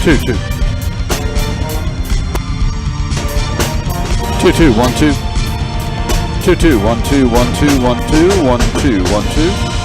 2 2. 2 2 1 2. 2 2 1 2 1 2 1 2 1 2 1 2.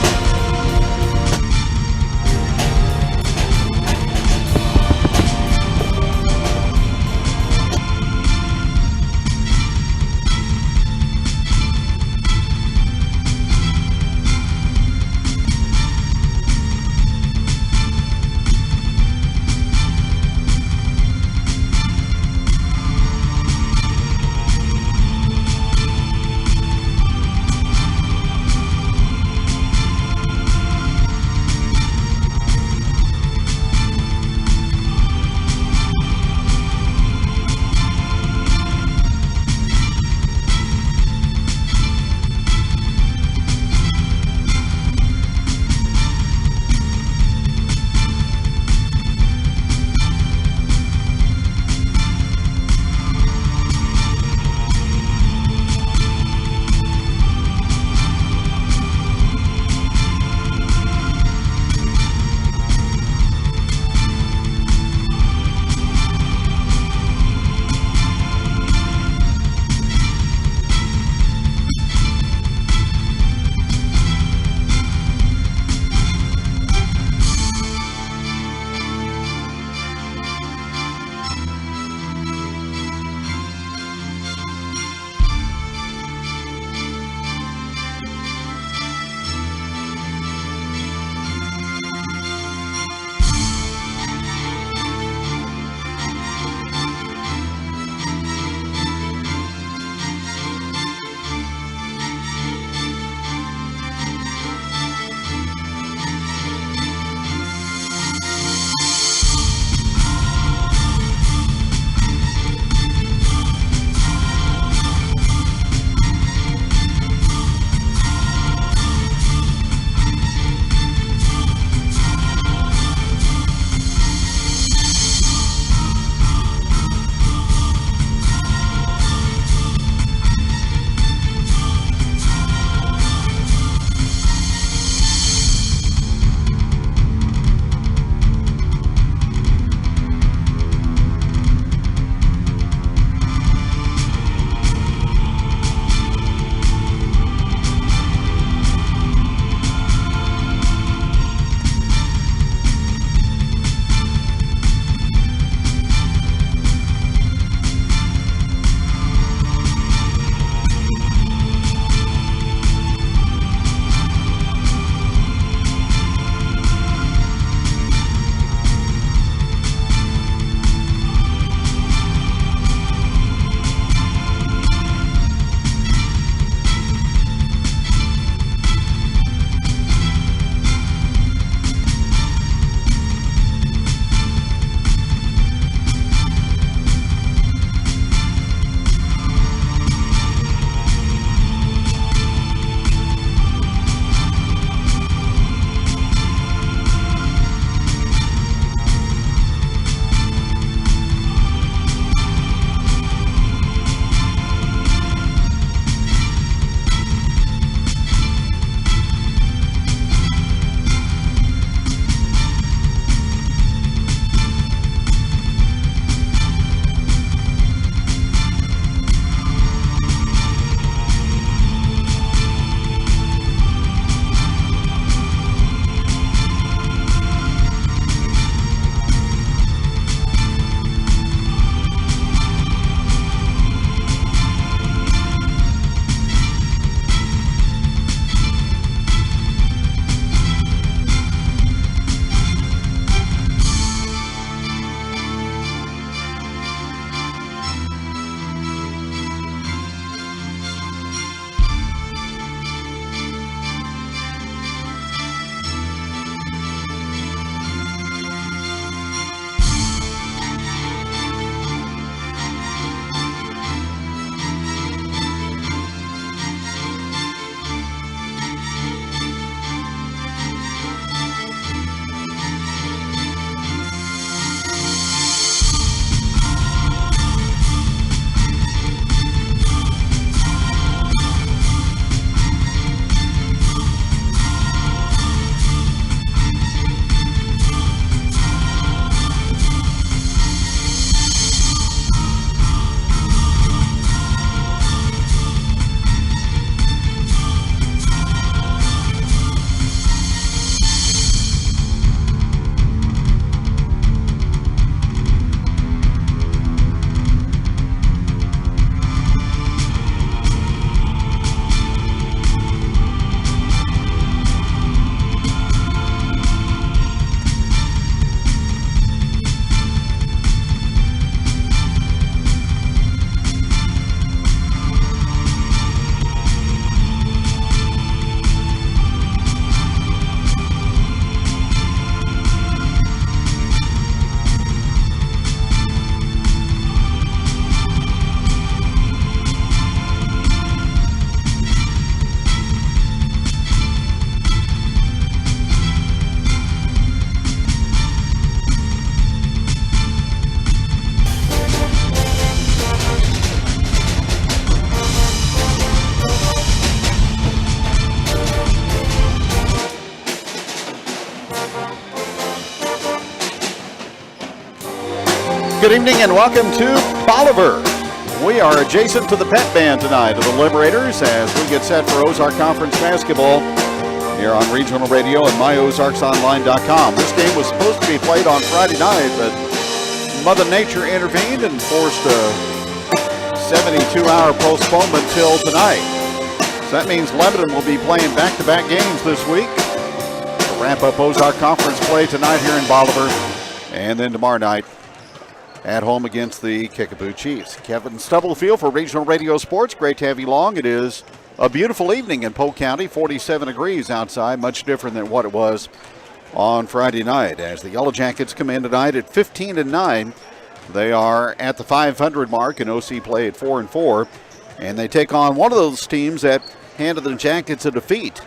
Good evening and welcome to Bolivar. We are adjacent to the pet band tonight of the Liberators as we get set for Ozark Conference basketball here on regional radio and myozarksonline.com. This game was supposed to be played on Friday night, but Mother Nature intervened and forced a 72-hour postponement till tonight. So that means Lebanon will be playing back-to-back games this week to wrap up Ozark Conference play tonight here in Bolivar, and then tomorrow night at home against the Kickapoo Chiefs. Kevin Stubblefield for Regional Radio Sports. Great to have you along. It is a beautiful evening in Polk County, 47 degrees outside, much different than what it was on Friday night. As the Yellow Jackets come in tonight at 15-9, they are at the 500 mark in OC play at 4-4, and they take on one of those teams that handed the Jackets a defeat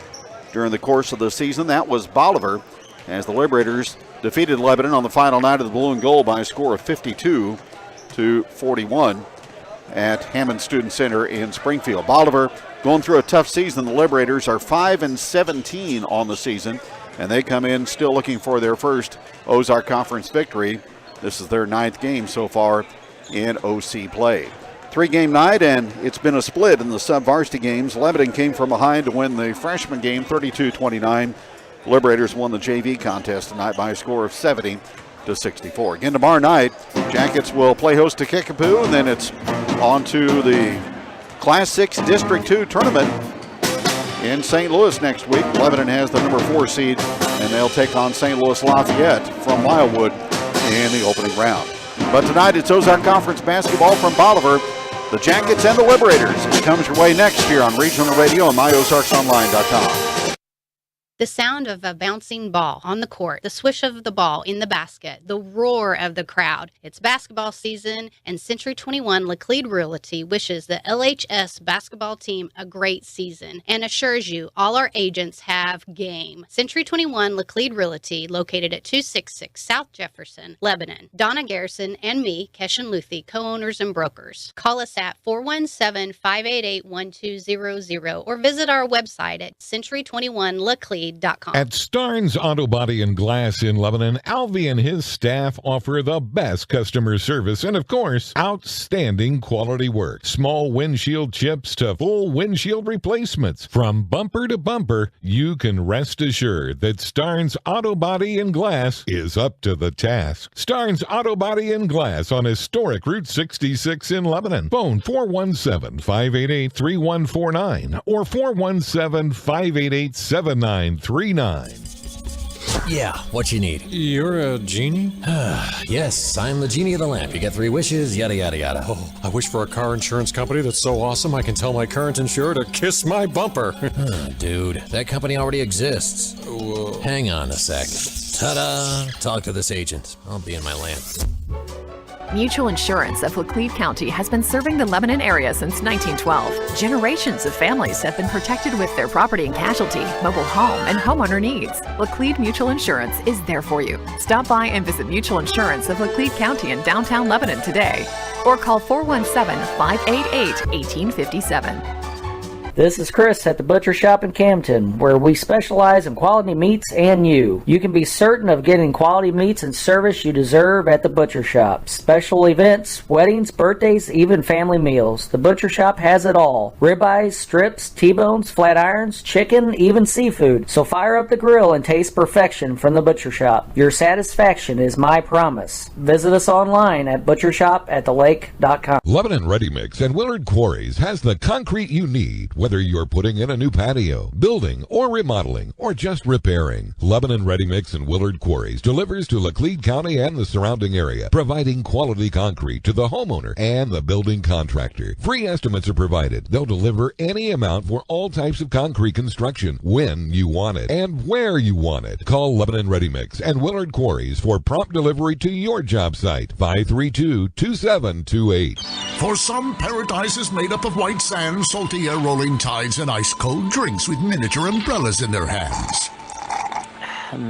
during the course of the season. That was Bolivar, as the Liberators defeated Lebanon on the final night of the Blue and Gold by a score of 52-41 at Hammond Student Center in Springfield. Bolivar going through a tough season. The Liberators are 5-17 on the season, and they come in still looking for their first Ozark Conference victory. This is their 9th game so far in OC play. 3-game night, and it's been a split in the sub-varsity games. Lebanon came from behind to win the freshman game 32-29. Liberators won the JV contest tonight by a score of 70-64. Again tomorrow night, Jackets will play host to Kickapoo, and then it's on to the Class 6 District 2 tournament in St. Louis next week. Lebanon has the number 4 seed, and they'll take on St. Louis Lafayette from Wildwood in the opening round. But tonight it's Ozark Conference basketball from Bolivar, the Jackets and the Liberators. It comes your way next here on Regional Radio and myozarksonline.com. The sound of a bouncing ball on the court, the swish of the ball in the basket, the roar of the crowd. It's basketball season, and Century 21 Laclede Realty wishes the LHS basketball team a great season and assures you all our agents have game. Century 21 Laclede Realty, located at 266 South Jefferson, Lebanon. Donna Garrison and me, Keshan Luthi, co-owners and brokers. Call us at 417-588-1200 or visit our website at century21laclede.com. At Starnes Auto Body and Glass in Lebanon, Alvy and his staff offer the best customer service and, of course, outstanding quality work. Small windshield chips to full windshield replacements. From bumper to bumper, you can rest assured that Starnes Auto Body and Glass is up to the task. Starnes Auto Body and Glass on historic Route 66 in Lebanon. Phone 417-588-3149 or 417-588-7939. Yeah, what you need? You're a genie? Yes, I'm the genie of the lamp. You get 3 wishes, yada, yada, yada. Oh, I wish for a car insurance company that's so awesome I can tell my current insurer to kiss my bumper. Dude, that company already exists. Whoa. Hang on a sec. Ta-da! Talk to this agent. I'll be in my lamp. Mutual Insurance of Laclede County has been serving the Lebanon area since 1912. Generations of families have been protected with their property and casualty, mobile home, and homeowner needs. Laclede Mutual Insurance is there for you. Stop by and visit Mutual Insurance of Laclede County in downtown Lebanon today, or call 417-588-1857. This is Chris at the Butcher Shop in Camden, where we specialize in quality meats and you. You can be certain of getting quality meats and service you deserve at the Butcher Shop. Special events, weddings, birthdays, even family meals. The Butcher Shop has it all. Ribeyes, strips, T-bones, flat irons, chicken, even seafood. So fire up the grill and taste perfection from the Butcher Shop. Your satisfaction is my promise. Visit us online at butchershopathelake.com. Lebanon Ready Mix and Willard Quarries has the concrete you need, whether you're putting in a new patio, building, or remodeling, or just repairing. Lebanon Ready Mix and Willard Quarries delivers to Laclede County and the surrounding area, providing quality concrete to the homeowner and the building contractor. Free estimates are provided. They'll deliver any amount for all types of concrete construction when you want it and where you want it. Call Lebanon Ready Mix and Willard Quarries for prompt delivery to your job site. 532-2728. For some, paradise is made up of white sand, salty air, rolling tides, and ice-cold drinks with miniature umbrellas in their hands.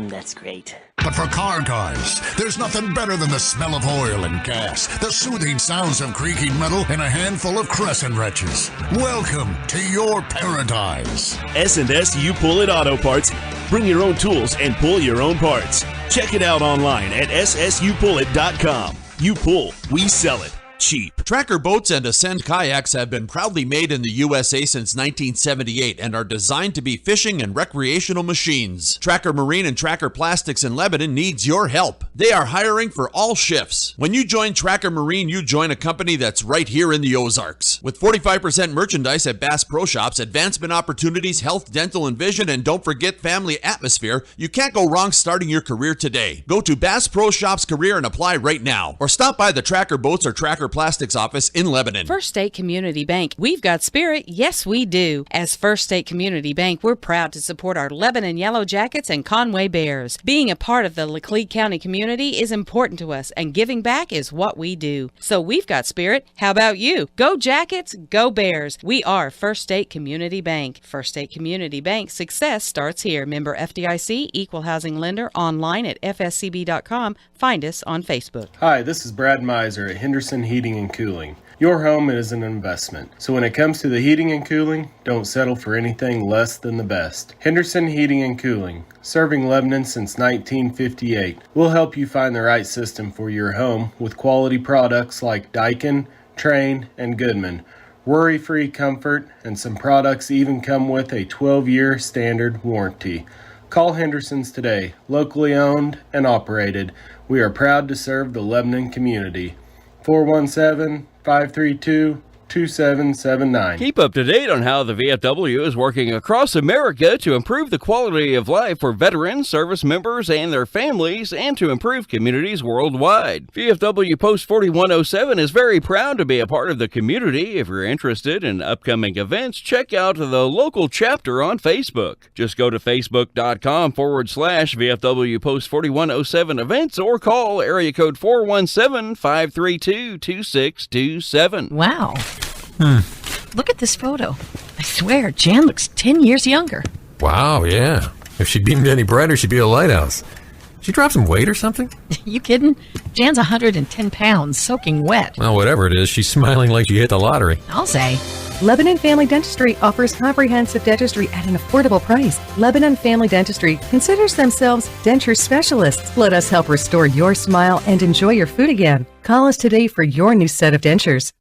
That's great. But for car guys, there's nothing better than the smell of oil and gas, the soothing sounds of creaking metal, and a handful of crescent wrenches. Welcome to your paradise. S&S You Pull It Auto Parts. Bring your own tools and pull your own parts. Check it out online at ssupullit.com. You pull, we sell it. Cheap. Tracker boats and Ascend kayaks have been proudly made in the USA since 1978 and are designed to be fishing and recreational machines. Tracker Marine and Tracker Plastics in Lebanon needs your help. They are hiring for all shifts. When you join Tracker Marine, you join a company that's right here in the Ozarks. With 45% merchandise at Bass Pro Shops, advancement opportunities, health, dental, and vision, and don't forget family atmosphere, you can't go wrong starting your career today. Go to Bass Pro Shops Career and apply right now. Or stop by the Tracker Boats or Tracker Plastics office in Lebanon. First State Community Bank. We've got spirit. Yes, we do. As First State Community Bank, we're proud to support our Lebanon Yellow Jackets and Conway Bears. Being a part of the Laclede County community is important to us, and giving back is what we do. So we've got spirit. How about you? Go Jackets, go Bears. We are First State Community Bank. First State Community Bank. Success starts here. Member FDIC, Equal Housing Lender, online at fscb.com. Find us on Facebook. Hi, this is Brad Miser at Henderson Heating and Cooling. Your home is an investment, so when it comes to the heating and cooling, don't settle for anything less than the best. Henderson Heating and Cooling, serving Lebanon since 1958. We'll help you find the right system for your home with quality products like Daikin, Train, and Goodman. Worry-free comfort, and some products even come with a 12-year standard warranty. Call Henderson's today, locally owned and operated. We are proud to serve the Lebanon community. 417-532-2779. Keep up to date on how the VFW is working across America to improve the quality of life for veterans, service members, and their families, and to improve communities worldwide. VFW Post 4107 is very proud to be a part of the community. If you're interested in upcoming events, check out the local chapter on Facebook. Just go to facebook.com/VFW Post 4107 events or call area code 417-532-2627. Wow. Look at this photo. I swear, Jan looks 10 years younger. Wow, yeah. If she beamed any brighter, she'd be a lighthouse. She dropped some weight or something? You kidding? Jan's 110 pounds, soaking wet. Well, whatever it is, she's smiling like she hit the lottery. I'll say. Lebanon Family Dentistry offers comprehensive dentistry at an affordable price. Lebanon Family Dentistry considers themselves denture specialists. Let us help restore your smile and enjoy your food again. Call us today for your new set of dentures.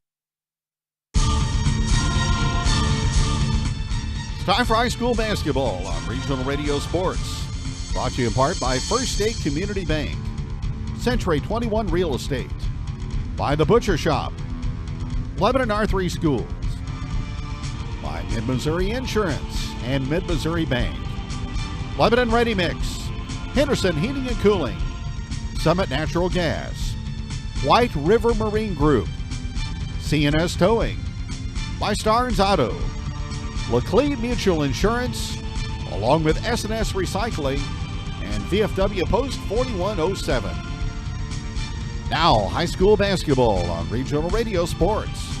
Time for high school basketball on Regional Radio Sports. Brought to you in part by First State Community Bank, Century 21 Real Estate, by The Butcher Shop, Lebanon R3 Schools, by Mid-Missouri Insurance and Mid-Missouri Bank, Lebanon Ready Mix, Henderson Heating and Cooling, Summit Natural Gas, White River Marine Group, CNS Towing, by Starnes Auto, Laclede Mutual Insurance, along with S&S Recycling and VFW Post 4107. Now, high school basketball on Regional Radio Sports.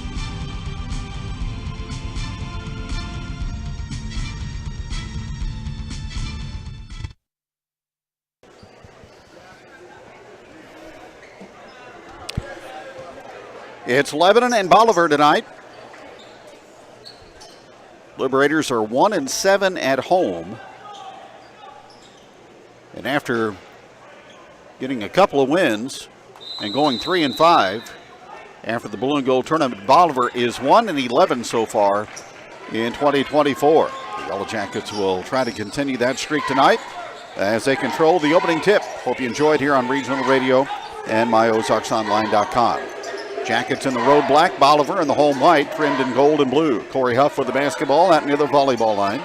It's Lebanon and Bolivar tonight. Liberators are 1-7 at home. And after getting a couple of wins and going 3-5 after the Blue and Gold tournament, Bolivar is 1-11 so far in 2024. The Yellow Jackets will try to continue that streak tonight as they control the opening tip. Hope you enjoyed here on Regional Radio and myozarksonline.com. Jackets in the road black, Bolivar in the home white, trimmed in gold and blue. Corey Huff with the basketball out near the volleyball line.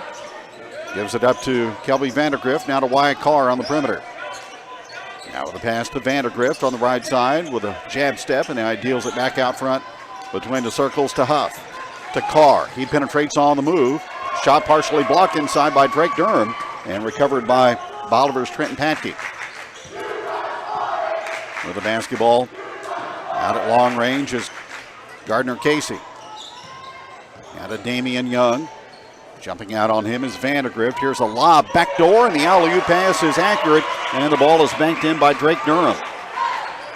Gives it up to Kelby Vandergrift, now to Wyatt Carr on the perimeter. Now with a pass to Vandergrift on the right side with a jab step, and now he deals it back out front between the circles to Huff. To Carr, he penetrates on the move. Shot partially blocked inside by Drake Durham and recovered by Bolivar's Trenton Patke. With the basketball out at long range is Gardner Casey. Now to Damian Young. Jumping out on him is Vandergrift. Here's a lob backdoor, and the alley-oop pass is accurate, and the ball is banked in by Drake Durham.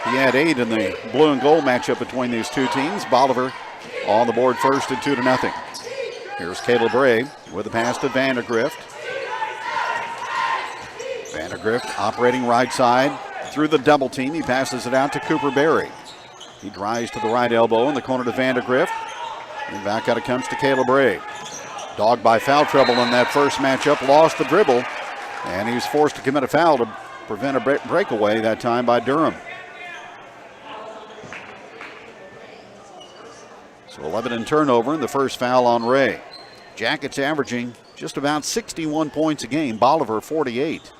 He had 8 in the blue and gold matchup between these two teams. Bolivar on the board first at 2-0. Here's Caleb Bray with the pass to Vandergrift. Vandergrift operating right side through the double team. He passes it out to Cooper Berry. He drives to the right elbow in the corner to Vandergrift. And back out it comes to Caleb Ray. Dogged by foul trouble in that first matchup, lost the dribble, and he was forced to commit a foul to prevent a breakaway that time by Durham. So a Lebanon turnover and the first foul on Ray. Jackets averaging just about 61 points a game. Bolivar 48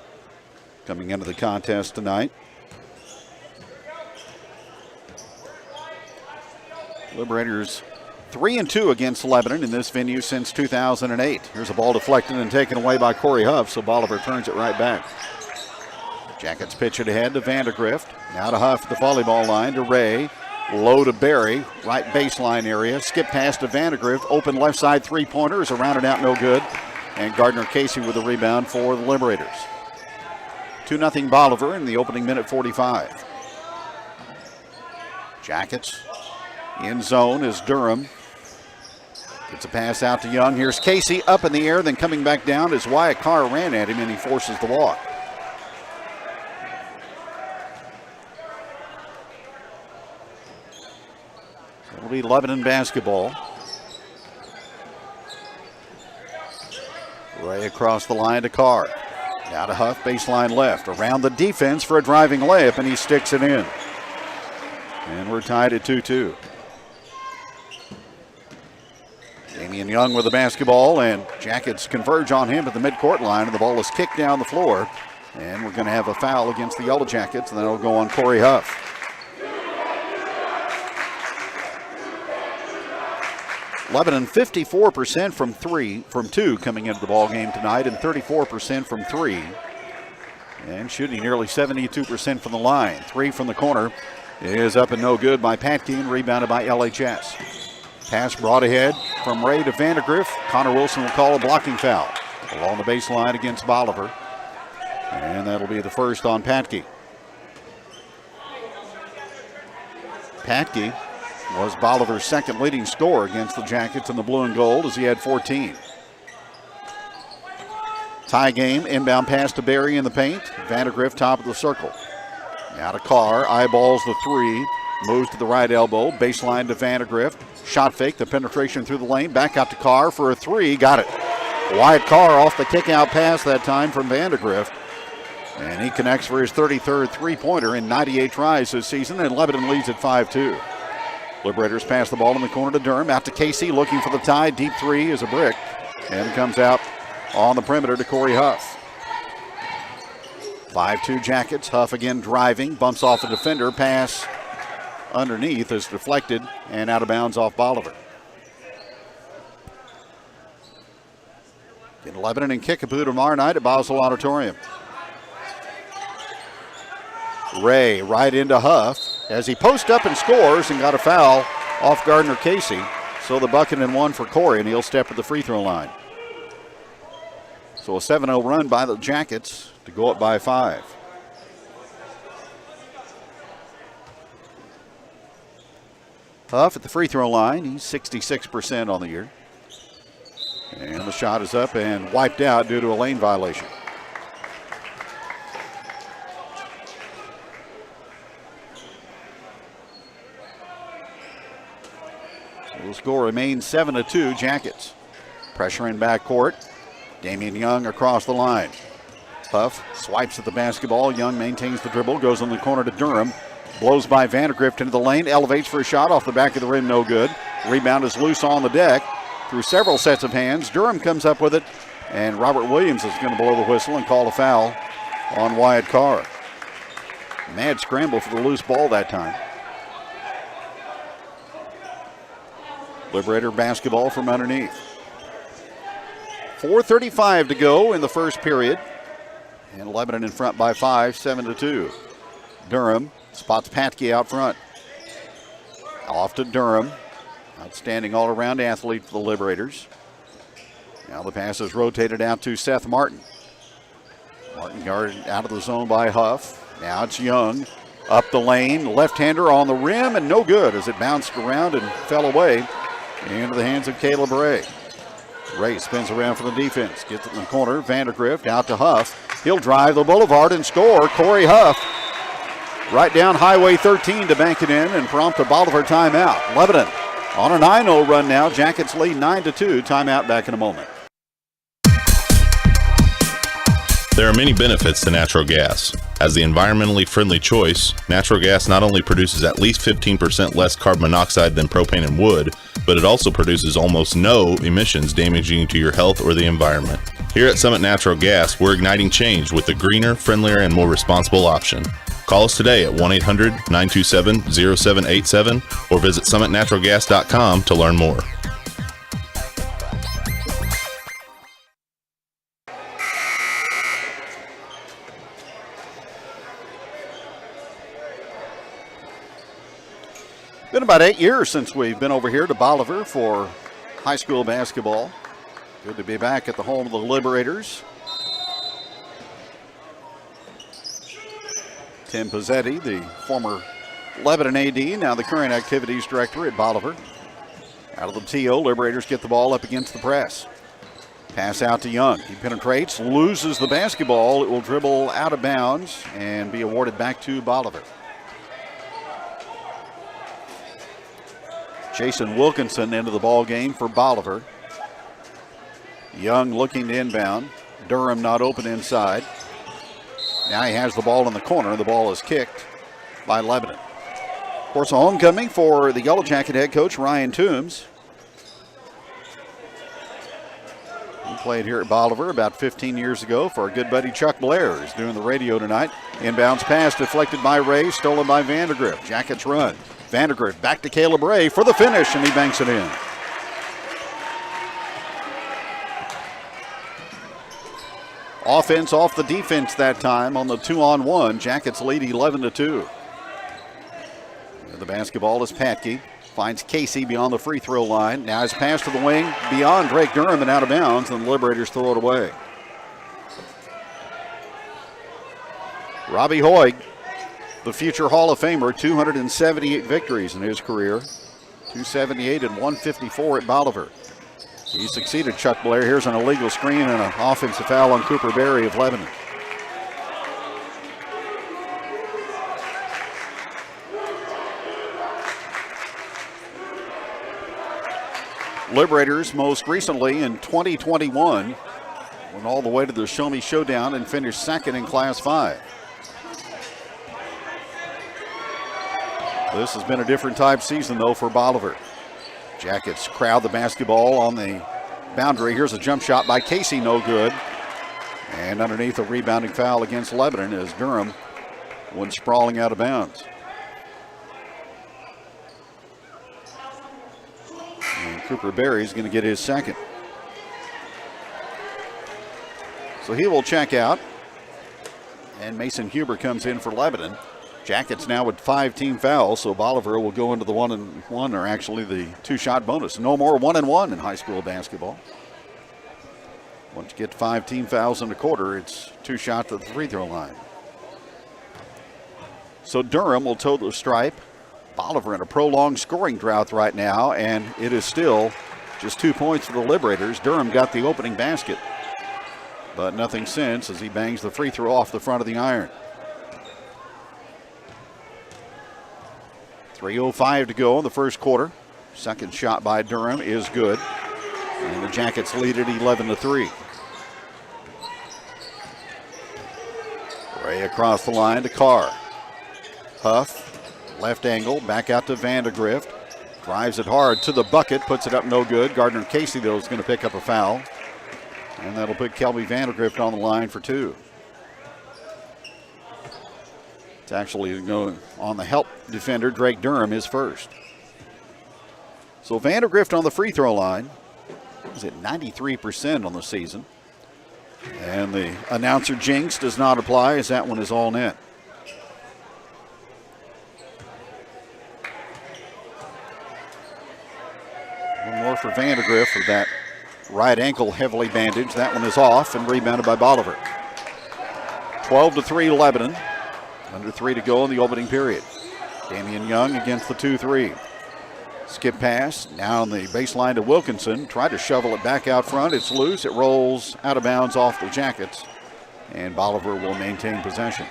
coming into the contest tonight. Liberators 3-2 against Lebanon in this venue since 2008. Here's a ball deflected and taken away by Corey Huff, so Bolivar turns it right back. Jackets pitch it ahead to Vandergrift. Now to Huff at the volleyball line to Ray. Low to Barry, right baseline area. Skip pass to Vandergrift. Open left side three-pointer is around and out, no good. And Gardner Casey with the rebound for the Liberators. 2-0 Bolivar in the opening minute 45. Jackets in zone is Durham. Gets a pass out to Young. Here's Casey up in the air, then coming back down as Wyatt Carr ran at him and he forces the walk. It'll be Lebanon basketball. Ray across the line to Carr. Now to Huff, baseline left. Around the defense for a driving layup, and he sticks it in. And we're tied at 2-2. Damian Young with the basketball, and Jackets converge on him at the midcourt line, and the ball is kicked down the floor. And we're going to have a foul against the Yellow Jackets, and then it'll go on Corey Huff. Lebanon 54% from two coming into the ball game tonight, and 34% from three. And shooting nearly 72% from the line. Three from the corner is up and no good by Patke and rebounded by LHS. Pass brought ahead from Ray to Vandergrift. Connor Wilson will call a blocking foul along the baseline against Bolivar. And that'll be the first on Patke. Patke was Bolivar's second leading scorer against the Jackets in the blue and gold as he had 14. Tie game, inbound pass to Barry in the paint. Vandergrift top of the circle. Now to Carr, eyeballs the three, moves to the right elbow, baseline to Vandergrift. Shot fake, the penetration through the lane, back out to Carr for a three, got it. Wyatt Carr off the kick-out pass that time from Vandergrift. And he connects for his 33rd three-pointer in 98 tries this season, and Lebanon leads at 5-2. Liberators pass the ball in the corner to Durham. Out to Casey, looking for the tie. Deep three is a brick. And comes out on the perimeter to Corey Huff. 5-2 Jackets. Huff again driving. Bumps off a defender. Pass underneath is deflected and out of bounds off Bolivar. In Lebanon and Kickapoo tomorrow night at Boswell Auditorium. Ray right into Huff as he posts up and scores and got a foul off Gardner Casey. So the bucket and one for Corey, and he'll step at the free throw line. So a 7-0 run by the Jackets to go up by 5. Huff at the free throw line. He's 66% on the year. And the shot is up and wiped out due to a lane violation. The score remains 7-2 Jackets. Pressure in backcourt. Damian Young across the line. Huff swipes at the basketball. Young maintains the dribble, goes in the corner to Durham. Blows by Vandergrift into the lane, elevates for a shot off the back of the rim, no good. Rebound is loose on the deck. Through several sets of hands, Durham comes up with it, and Robert Williams is going to blow the whistle and call a foul on Wyatt Carr. Mad scramble for the loose ball that time. Liberator basketball from underneath. 4:35 to go in the first period. And Lebanon in front by 5, 7-2. Durham spots Patke out front. Off to Durham. Outstanding all-around athlete for the Liberators. Now the pass is rotated out to Seth Martin. Martin guarded out of the zone by Huff. Now it's Young. Up the lane, left-hander on the rim, and no good as it bounced around and fell away into the hands of Caleb Ray. Ray spins around for the defense. Gets it in the corner. Vandergrift out to Huff. He'll drive the boulevard and score. Corey Huff right down Highway 13 to bank it in and prompt a Bolivar timeout. Lebanon on a 9-0 run now. Jackets lead 9-2. Timeout back in a moment. There are many benefits to natural gas. As the environmentally friendly choice, natural gas not only produces at least 15% less carbon monoxide than propane and wood, but it also produces almost no emissions damaging to your health or the environment. Here at Summit Natural Gas, we're igniting change with a greener, friendlier, and more responsible option. Call us today at 1-800-927-0787 or visit summitnaturalgas.com to learn more. Been about 8 years since we've been over here to Bolivar for high school basketball. Good to be back at the home of the Liberators. Tim Pizzetti, the former Lebanon AD, now the current activities director at Bolivar. Out of the TO, Liberators get the ball up against the press. Pass out to Young. He penetrates, loses the basketball. It will dribble out of bounds and be awarded back to Bolivar. Jason Wilkinson into the ball game for Bolivar. Young looking to inbound. Durham not open inside. Now he has the ball in the corner. The ball is kicked by Lebanon. Of course, a homecoming for the Yellow Jacket head coach, Ryan Toombs. He played here at Bolivar about 15 years ago for our good buddy Chuck Blair, who's doing the radio tonight. Inbounds pass deflected by Ray, stolen by Vandergrift. Jackets run. Vandergrift back to Caleb Ray for the finish, and he banks it in. Offense off the defense that time on the 2-on-1. Jackets lead 11-2. The basketball is Patke. Finds Casey beyond the free throw line. Now his pass to the wing beyond Drake Durham and out of bounds, and the Liberators throw it away. Robbie Hoig, the future Hall of Famer, 278 victories in his career. 278 and 154 at Bolivar. He succeeded Chuck Blair. Here's an illegal screen and an offensive foul on Cooper Berry of Lebanon. Liberators most recently in 2021 went all the way to the Show Me Showdown and finished second in Class 5. This has been a different type season, though, for Bolivar. Jackets crowd the basketball on the boundary. Here's a jump shot by Casey, no good. And underneath, a rebounding foul against Lebanon as Durham went sprawling out of bounds. And Cooper Berry is going to get his second. So he will check out. And Mason Huber comes in for Lebanon. Jackets now with 5 team fouls, so Bolivar will go into the 1-and-1, or actually the 2-shot bonus. No more 1-and-1 in high school basketball. Once you get 5 team fouls in a quarter, it's 2 shots at the free throw line. So Durham will toe the stripe. Bolivar in a prolonged scoring drought right now, and it is still just 2 points for the Liberators. Durham got the opening basket, but nothing since as he bangs the free throw off the front of the iron. 3:05 to go in the first quarter. Second shot by Durham is good. And the Jackets lead it 11-3. Ray across the line to Carr. Huff, left angle, back out to Vandegrift. Drives it hard to the bucket, puts it up no good. Gardner Casey, though, is going to pick up a foul. And that'll put Kelby Vandegrift on the line for 2. It's actually going on the help defender, Drake Durham, is first. So Vandegrift on the free throw line is at 93% on the season. And the announcer jinx does not apply as that one is all net. One more for Vandegrift with that right ankle heavily bandaged. That one is off and rebounded by Bolivar. 12-3 Lebanon. Under 3 to go in the opening period. Damian Young against the 2-3. Skip pass, now on the baseline to Wilkinson. Tried to shovel it back out front. It's loose. It rolls out of bounds off the Jackets. And Bolivar will maintain possession.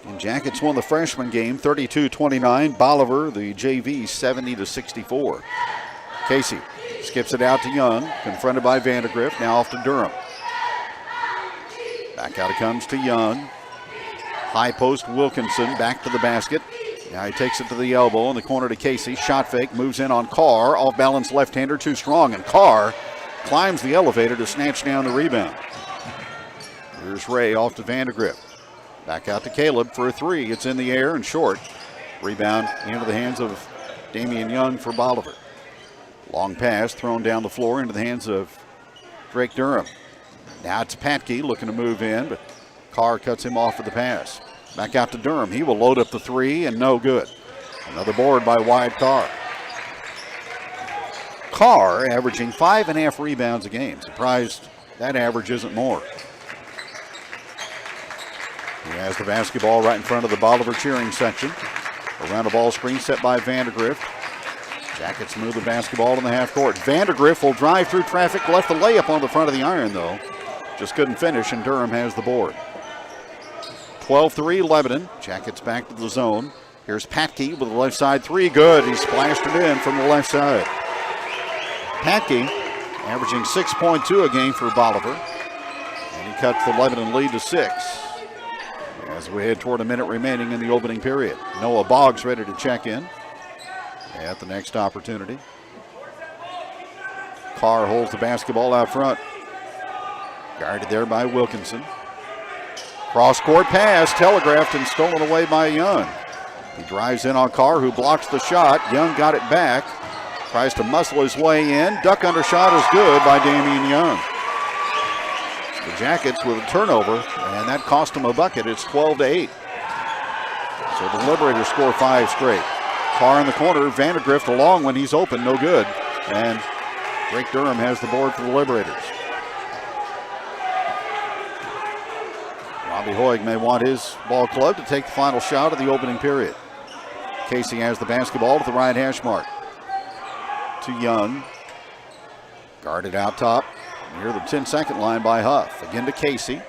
And Jackets won the freshman game 32-29. Bolivar, the JV, 70-64. Casey skips it out to Young, confronted by Vandergrift, now off to Durham. Back out it comes to Young. High post Wilkinson, back to the basket. Now he takes it to the elbow in the corner to Casey. Shot fake, moves in on Carr. Off balance left-hander, too strong. And Carr climbs the elevator to snatch down the rebound. Here's Ray off to Vandergrift. Back out to Caleb for a three. It's in the air and short. Rebound into the hands of Damian Young for Bolivar. Long pass thrown down the floor into the hands of Drake Durham. Now it's Patke looking to move in, but Carr cuts him off for the pass. Back out to Durham. He will load up the three and no good. Another board by Wyatt Carr. Carr averaging 5.5 rebounds a game. Surprised that average isn't more. He has the basketball right in front of the Bolivar cheering section. Around a ball screen set by Vandergrift. Jackets move the basketball in the half court. Vandergrift will drive through traffic, left the layup on the front of the iron though. Just couldn't finish, and Durham has the board. 12-3 Lebanon. Jackets back to the zone. Here's Patke with the left side three. Good. He splashed it in from the left side. Patke averaging 6.2 a game for Bolivar. And he cuts the Lebanon lead to 6. As we head toward a minute remaining in the opening period. Noah Boggs ready to check in at the next opportunity. Carr holds the basketball out front. Guarded there by Wilkinson. Cross-court pass, telegraphed and stolen away by Young. He drives in on Carr, who blocks the shot. Young got it back. Tries to muscle his way in. Duck under shot is good by Damian Young. The Jackets with a turnover, and that cost them a bucket. It's 12-8. So the Liberators score 5 straight. Carr in the corner, Vandergrift along when he's open, no good. And Drake Durham has the board for the Liberators. Robbie Hoig may want his ball club to take the final shot of the opening period. Casey has the basketball to the right hash mark. To Young. Guarded out top near the 10-second line by Huff. Again to Casey.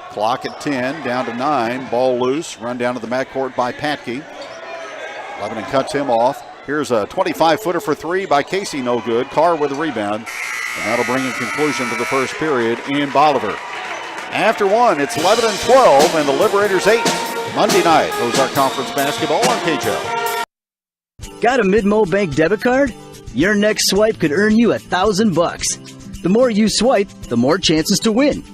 Clock at 10, down to 9. Ball loose, run down to the backcourt by Patke. Lebanon cuts him off. Here's a 25-footer for three by Casey, no good. Carr with a rebound. And that'll bring a conclusion to the first period in Bolivar. After one, it's Lebanon 12 and the Liberators 8. Monday night, OZARK Conference basketball on KJO. Got a Mid-Mo Bank debit card? Your next swipe could earn you $1,000. The more you swipe, the more chances to win.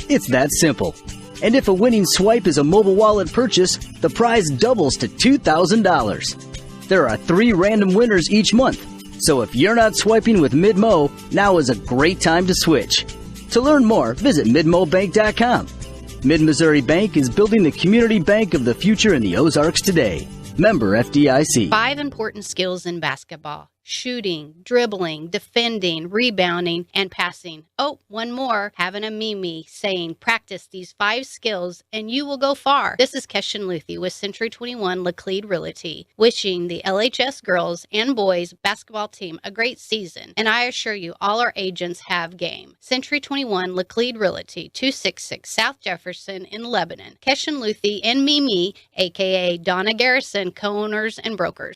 It's that simple. And if a winning swipe is a mobile wallet purchase, the prize doubles to $2,000. There are 3 random winners each month. So if you're not swiping with Mid-Mo, now is a great time to switch. To learn more, visit midmobank.com. Mid-Missouri Bank is building the community bank of the future in the Ozarks today. Member FDIC. 5 important skills in basketball: shooting, dribbling, defending, rebounding, and passing. Oh, one more, having a Mimi saying practice these 5 skills and you will go far. This is Keshin Luthi with Century 21 Laclede Realty, wishing the LHS girls and boys basketball team a great season. And I assure you, all our agents have game. Century 21 Laclede Realty, 266 South Jefferson in Lebanon. Keshin Luthi and Mimi, aka Donna Garrison, co-owners and brokers.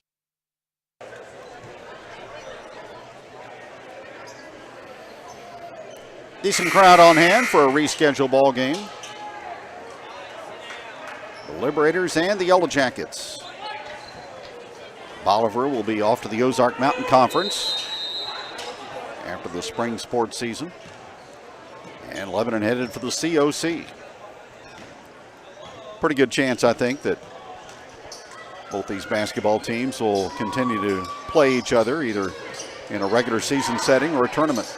Decent crowd on hand for a rescheduled ball game. The Liberators and the Yellow Jackets. Bolivar will be off to the Ozark Mountain Conference after the spring sports season. And Lebanon headed for the COC. Pretty good chance, I think, that both these basketball teams will continue to play each other either in a regular season setting or a tournament.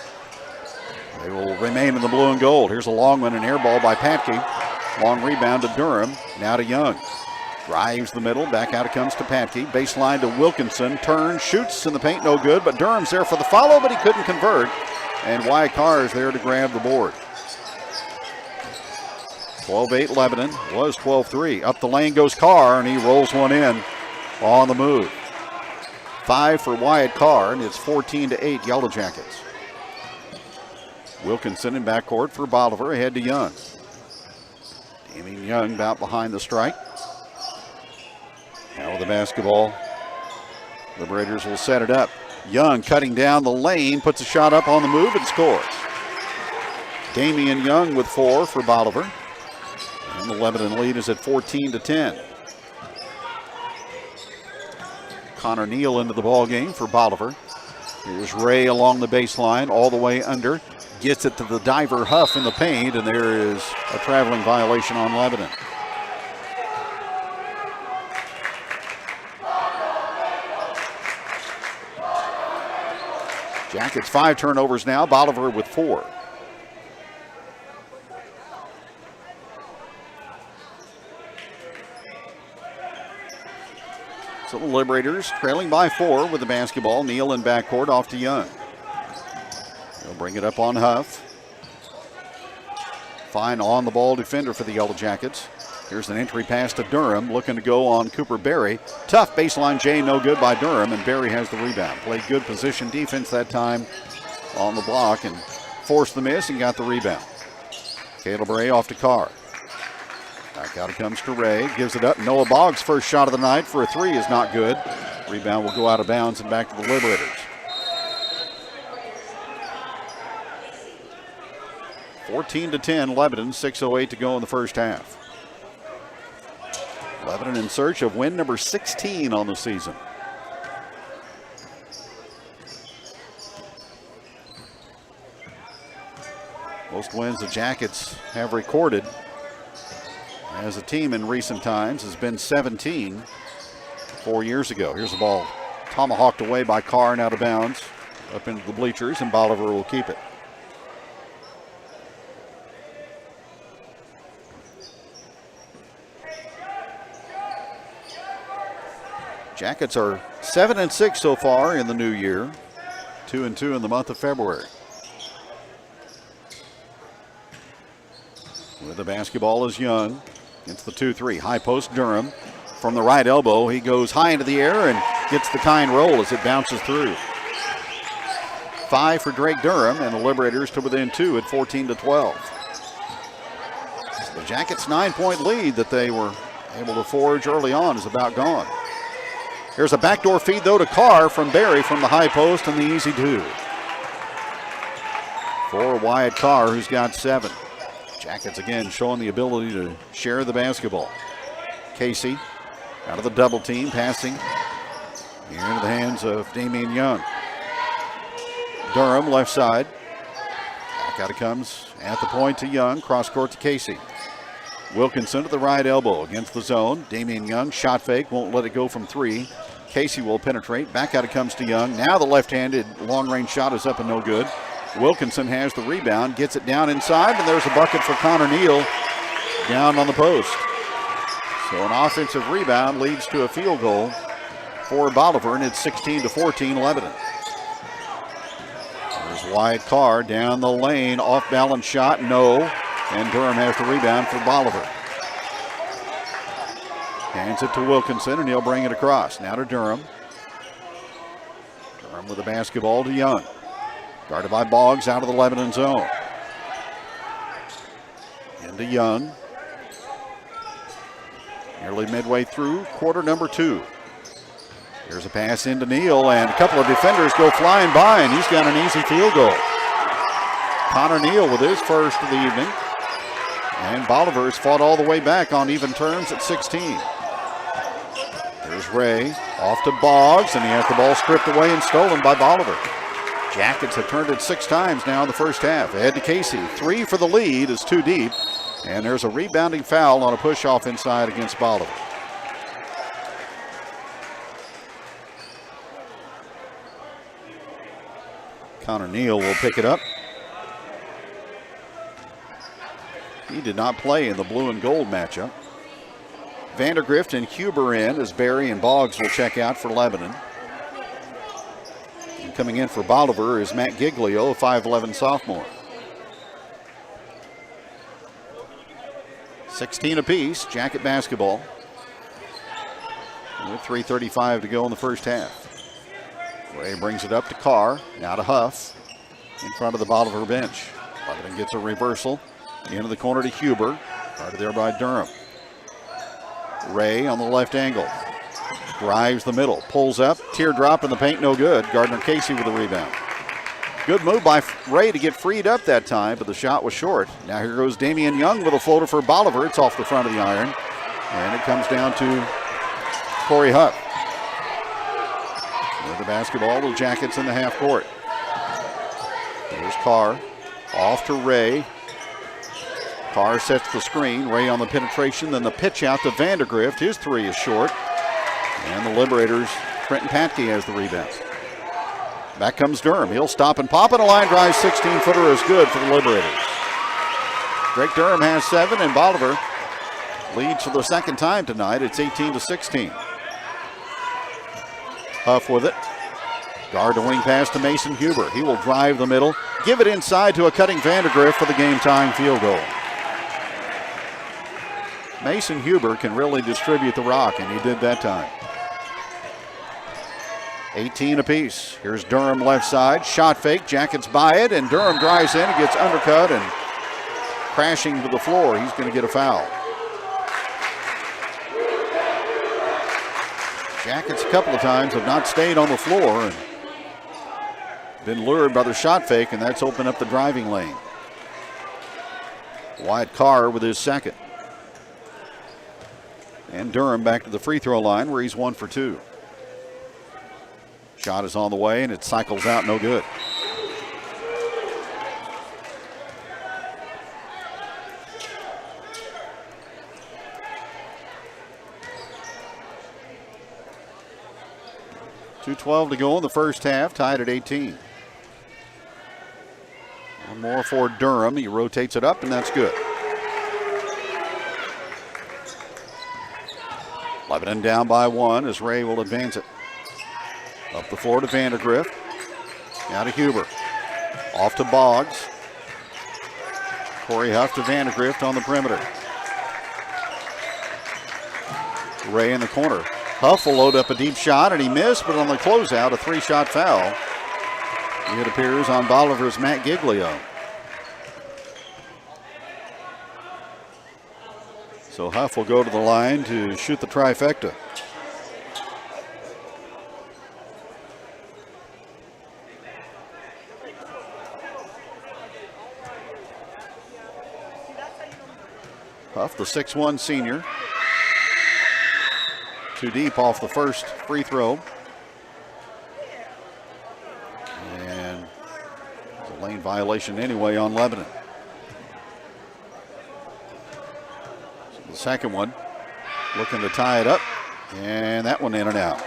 They will remain in the blue and gold. Here's a long one, an air ball by Patke. Long rebound to Durham, now to Young. Drives the middle, back out it comes to Patke. Baseline to Wilkinson, turns, shoots in the paint, no good, but Durham's there for the follow, but he couldn't convert. And Wyatt Carr is there to grab the board. 12-8 Lebanon, was 12-3. Up the lane goes Carr, and he rolls one in on the move. 5 for Wyatt Carr, and it's 14-8 Yellow Jackets. Wilkinson in backcourt for Bolivar, ahead to Young. Damian Young about behind the strike. the basketball. Liberators will set it up. Young cutting down the lane, puts a shot up on the move and scores. Damian Young with 4 for Bolivar. And the Lebanon lead is at 14-10. Connor Neal into the ball game for Bolivar. Here's Ray along the baseline, all the way under. Gets it to the diver Huff in the paint, and there is a traveling violation on Lebanon. Jackets 5 turnovers now, Bolivar with 4. So the Liberators trailing by 4 with the basketball. Neal in backcourt off to Young. They'll bring it up on Huff. Fine on the ball defender for the Yellow Jackets. Here's an entry pass to Durham, looking to go on Cooper Berry. Tough baseline J, no good by Durham, and Berry has the rebound. Played good position defense that time on the block and forced the miss and got the rebound. Caleb Ray off to Carr. Back out it comes to Ray, gives it up. Noah Boggs' first shot of the night for a 3 is not good. Rebound will go out of bounds and back to the Liberators. 14-10 Lebanon, 6:08 to go in the first half. Lebanon in search of win number 16 on the season. Most wins the Jackets have recorded as a team in recent times has been 17 4 years ago. Here's the ball tomahawked away by Carr and out of bounds up into the bleachers, and Bolivar will keep it. Jackets are 7-6 so far in the new year, 2-2 in the month of February. With the basketball is Young. It's the 2-3. High post Durham. From the right elbow, he goes high into the air and gets the kind roll as it bounces through. 5 for Drake Durham, and the Liberators to within 2 at 14-12. So the Jackets' 9-point lead that they were able to forge early on is about gone. Here's a backdoor feed, though, to Carr from Berry from the high post and the easy 2. For Wyatt Carr, who's got 7. Jackets again showing the ability to share the basketball. Casey out of the double team, passing here into the hands of Damian Young. Durham left side. Back out it comes at the point to Young, cross court to Casey. Wilkinson to the right elbow against the zone. Damian Young, shot fake, won't let it go from 3. Casey will penetrate. Back out it comes to Young. Now the left-handed long-range shot is up and no good. Wilkinson has the rebound, gets it down inside, and there's a bucket for Connor Neal down on the post. So an offensive rebound leads to a field goal for Bolivar, and it's 16-14 Lebanon. There's Wyatt Carr down the lane, off-balance shot, no. And Durham has the rebound for Bolivar. Hands it to Wilkinson, and he'll bring it across. Now to Durham. Durham with the basketball to Young. Guarded by Boggs out of the Lebanon zone. Into Young. Nearly midway through quarter number 2. Here's a pass into Neal, and a couple of defenders go flying by, and he's got an easy field goal. Connor Neal with his first of the evening. And Bolivar's fought all the way back on even terms at 16. Here's Ray off to Boggs, and he has the ball stripped away and stolen by Bolivar. Jackets have turned it 6 times now in the first half. Ahead to Casey. 3 for the lead is too deep. And there's a rebounding foul on a push-off inside against Bolivar. Connor Neal will pick it up. He did not play in the blue and gold matchup. Vandergrift and Huber in as Berry and Boggs will check out for Lebanon. And coming in for Bolivar is Matt Giglio, a 5'11 sophomore. 16 apiece, Jacket basketball. With 3:35 to go in the first half. Ray brings it up to Carr, now to Huff, in front of the Bolivar bench. Lebanon gets a reversal. Into the corner to Huber. Guarded there by Durham. Ray on the left angle. Drives the middle, pulls up, teardrop in the paint, no good. Gardner Casey with the rebound. Good move by Ray to get freed up that time, but the shot was short. Now here goes Damian Young with a floater for Bolivar. It's off the front of the iron, and it comes down to Corey Huff. With the basketball, the Jackets in the half court. Here's Carr, off to Ray. Carr sets the screen. Ray on the penetration, then the pitch out to Vandergrift. His three is short. And the Liberators, Trenton Patke has the rebound. Back comes Durham. He'll stop and pop, and a line drive 16-footer is good for the Liberators. Drake Durham has 7, and Bolivar leads for the second time tonight. It's 18-16. Huff with it. Guard to wing pass to Mason Huber. He will drive the middle, give it inside to a cutting Vandergrift for the game-tying field goal. Mason Huber can really distribute the rock, and he did that time. 18 apiece. Here's Durham left side. Shot fake. Jackets by it, and Durham drives in and gets undercut and crashing to the floor. He's going to get a foul. Jackets a couple of times have not stayed on the floor and been lured by the shot fake, and that's opened up the driving lane. Wyatt Carr with his second. And Durham back to the free throw line where he's 1 for 2. Shot is on the way, and it cycles out, no good. .212 to go in the first half, tied at 18. One more for Durham. He rotates it up, and that's good. Lebanon down by 1 as Ray will advance it. Up the floor to Vandergrift. Now to Huber. Off to Boggs. Corey Huff to Vandergrift on the perimeter. Ray in the corner. Huff will load up a deep shot, and he missed, but on the closeout, a 3-shot foul. It appears on Bolivar's Matt Giglio. So Huff will go to the line to shoot the trifecta. Huff, the 6'1 senior. Too deep off the first free throw. And it's a lane violation anyway on Lebanon. So the second one, looking to tie it up. And that one in and out.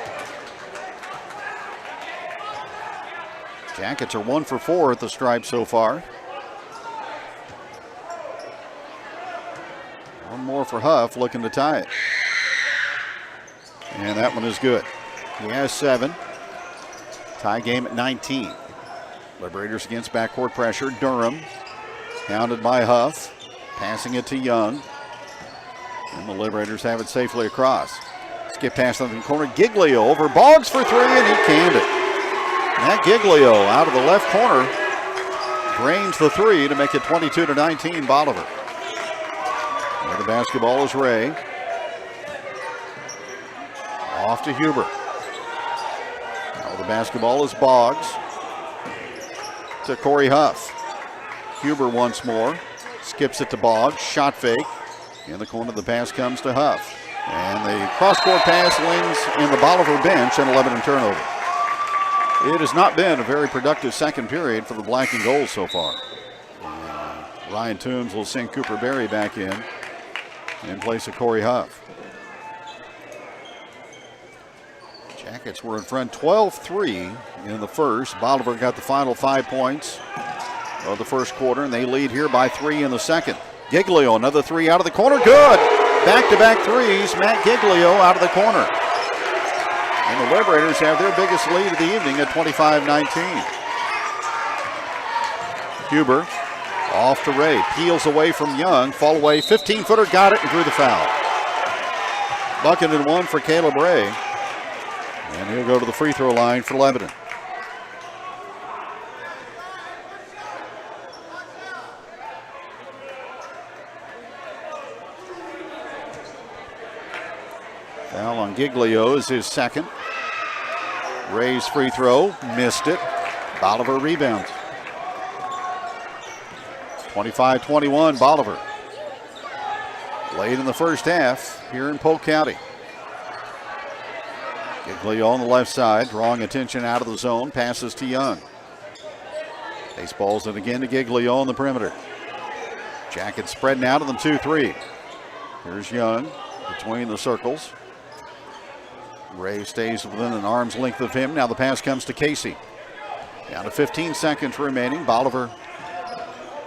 Jackets are 1 for 4 at the stripe so far. One more for Huff, looking to tie it. And that one is good. He has 7. Tie game at 19. Liberators against backcourt pressure. Durham, hounded by Huff, passing it to Young. And the Liberators have it safely across. Skip pass on the corner. Giglio over Boggs for 3, and he canned it. Matt Giglio out of the left corner drains the 3 to make it 22-19 Bolivar. Now the basketball is Ray. Off to Huber. Now the basketball is Boggs. To Corey Huff. Huber once more. Skips it to Boggs. Shot fake. In the corner, the pass comes to Huff. And the cross-court pass lands in the Bolivar bench and 11 turnover. It has not been a very productive second period for the Black and Gold so far. Ryan Toombs will send Cooper Berry back in place of Corey Huff. Jackets were in front 12-3 in the first. Bolivar got the final 5 points of the first quarter, and they lead here by 3 in the second. Giglio, another 3 out of the corner. Good! Back-to-back threes. Matt Giglio out of the corner. And the Liberators have their biggest lead of the evening at 25-19. Huber off to Ray. Peels away from Young. Fall away. 15-footer. Got it and drew the foul. Bucket and 1 for Caleb Ray. And he'll go to the free throw line for Lebanon. Foul on Giglio is his second. Ray's free throw, missed it. Bolivar rebounds. 25-21, Bolivar. Late in the first half here in Polk County. Giglio on the left side, drawing attention out of the zone, passes to Young. Baseballs it again to Giglio on the perimeter. Jackets spreading out of them 2-3. Here's Young between the circles. Ray stays within an arm's length of him. Now the pass comes to Casey. Down to 15 seconds remaining. Bolivar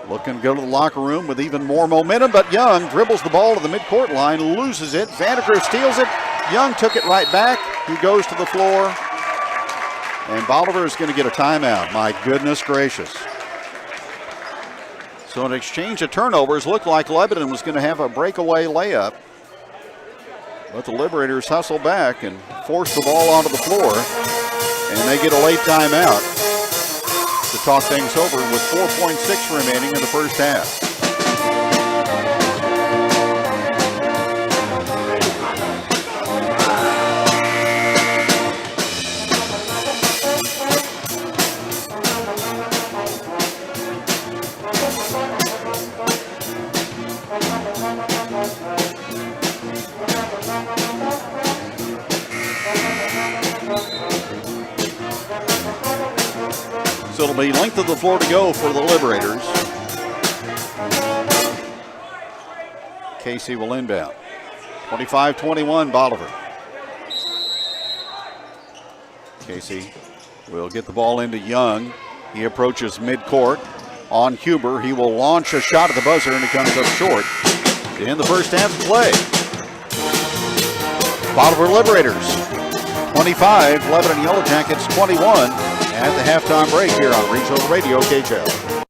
looking to go to the locker room with even more momentum, but Young dribbles the ball to the midcourt line, loses it. Vandergriff steals it. Young took it right back. He goes to the floor, and Bolivar is going to get a timeout. My goodness gracious. So an exchange of turnovers looked like Lebanon was going to have a breakaway layup, but the Liberators hustle back and force the ball onto the floor, and they get a late timeout to talk things over with 4.6 remaining in the first half. So it'll be length of the floor to go for the Liberators. Casey will inbound. 25-21 Bolivar. Casey will get the ball into Young. He approaches midcourt on Huber. He will launch a shot at the buzzer, and he comes up short in the first half of play. Bolivar Liberators 25, Lebanon Yellow Jackets 21 at the halftime break here on Regional Radio KJL.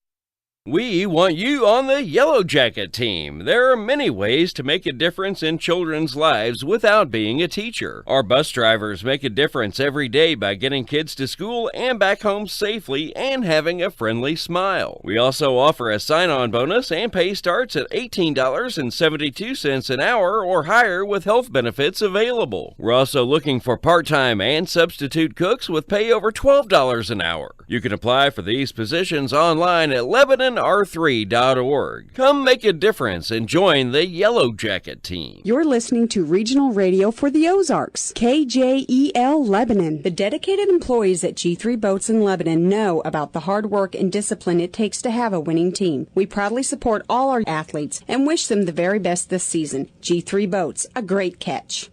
We want you on the Yellow Jacket team. There are many ways to make a difference in children's lives without being a teacher. Our bus drivers make a difference every day by getting kids to school and back home safely and having a friendly smile. We also offer a sign-on bonus, and pay starts at $18.72 an hour or higher with health benefits available. We're also looking for part-time and substitute cooks with pay over $12 an hour. You can apply for these positions online at LebanonR3.org. Come make a difference and join the Yellow Jacket team. You're listening to Regional Radio for the Ozarks, KJEL Lebanon. The dedicated employees at G3 Boats in Lebanon know about the hard work and discipline it takes to have a winning team. We proudly support all our athletes and wish them the very best this season. G3 Boats, a great catch.